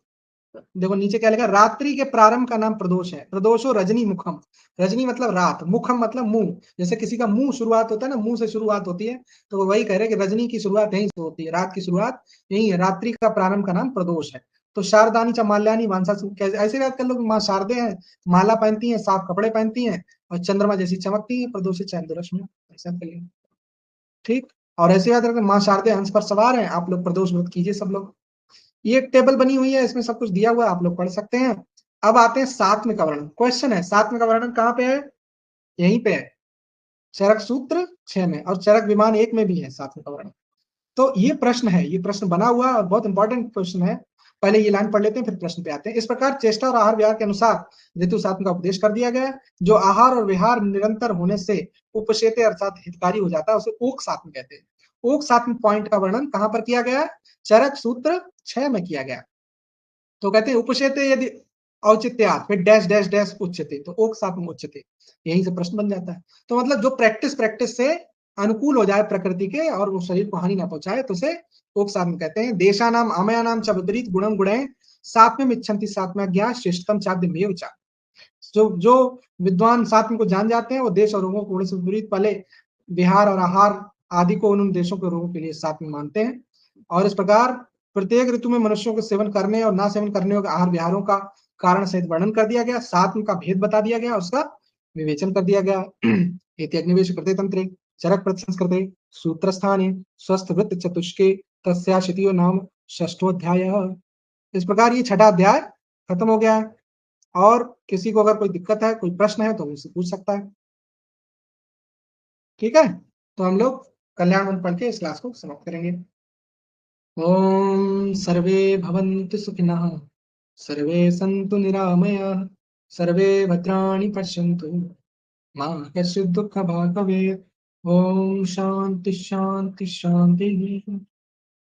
देखो नीचे क्या लिखा, रात्रि के प्रारंभ का नाम प्रदोष है। प्रदोषो रजनी मुखम, रजनी मतलब रात, मुखम मतलब मुंह, जैसे किसी का मुंह शुरुआत होता है ना, मुंह से शुरुआत होती है, तो वो वही कह रहे हैं कि रजनी की शुरुआत यहीं से होती है, रात की शुरुआत यही है, रात्रि का प्रारंभ का नाम प्रदोष है। तो शारदानी चा माल्यानी वांसा, ऐसे याद कर लो कि माँ शारदे हैं, माला पहनती हैं, साफ कपड़े पहनती हैं, और चंद्रमा जैसी चमकती है, प्रदोषित चंद्रश्मि, ऐसा कर लिया। ठीक। और ऐसे याद रखो, माँ शारदे हंस पर सवार हैं, आप लोग प्रदोष व्रत कीजिए सब लोग। ये एक टेबल बनी हुई है, इसमें सब कुछ दिया हुआ है, आप लोग पढ़ सकते हैं। अब आते हैं सातवें का वर्णन। क्वेश्चन है सातवें का वर्णन कहाँ पे है? यहीं पे है, चरक सूत्र 6 में, और चरक विमान 1 में भी है सातवें का वर्णन। तो ये प्रश्न है, ये प्रश्न बना हुआ और बहुत इंपॉर्टेंट क्वेश्चन है। पहले ये लाइन पढ़ लेते हैं, फिर प्रश्न पे आते हैं। इस प्रकार चेष्टा और आहार विहार के अनुसार ऋतु सात्म का उपदेश कर दिया गया है। जो आहार और विहार निरंतर होने से उपशेते अर्थात हितकारी हो जाता है, उसे ओक सात्म कहते हैं। ओक सात्म पॉइंट का वर्णन कहां पर किया गया है? चरक सूत्र 6 में किया गया। तो कहते हैं उपशेते यदि औचित्यात्, फिर डैश डैश डैश उच्यते, तो ओक सात्म उच्यते, यहीं से प्रश्न बन जाता है। तो मतलब जो प्रैक्टिस प्रैक्टिस से अनुकूल हो जाए प्रकृति के, और वो शरीर को हानि ना पहुंचाए, तो उसे ओक सात्म कहते हैं। देशानाम अमयानाम च विपरीत गुणम गुणे सात्म्यम इच्छन्ति सात्म्य ज्ञा श्रेष्ठतम चाद्यमेव च। जो विद्वान सात्म को जान जाते हैं, वो देश और रोगों को गुण से विपरीत पहले विहार और आहार आदि को उन देशों के रोगों के लिए सात्म मानते हैं। और इस प्रकार प्रत्येक ऋतु में मनुष्यों को सेवन करने और ना सेवन करने के आहार विहारों का कारण सहित वर्णन कर दिया गया, सात्म का भेद बता दिया गया, उसका विवेचन कर दिया गया। इति अग्निवेश कृते तंत्रे चरक प्रसंस्कृते सूत्रस्थाने स्वस्थ वृत्त चतुष्के तस्याशितियो नाम षष्ठोऽध्याय। इस प्रकार ये छठा अध्याय खत्म हो गया है। और किसी को अगर कोई दिक्कत है, कोई प्रश्न है, तो मुझसे पूछ सकता है। ठीक है, तो हम लोग कल्याण मंत्र पढ़ के इस क्लास को समाप्त करेंगे। ओम सर्वे भवन्तु सुखिनः, सर्वे सन्तु निरामयाः, सर्वे भद्राणि पश्यन्तु, मा कश्चित् दुःखभाग् भवेत्। ओम शांति शांति शांति।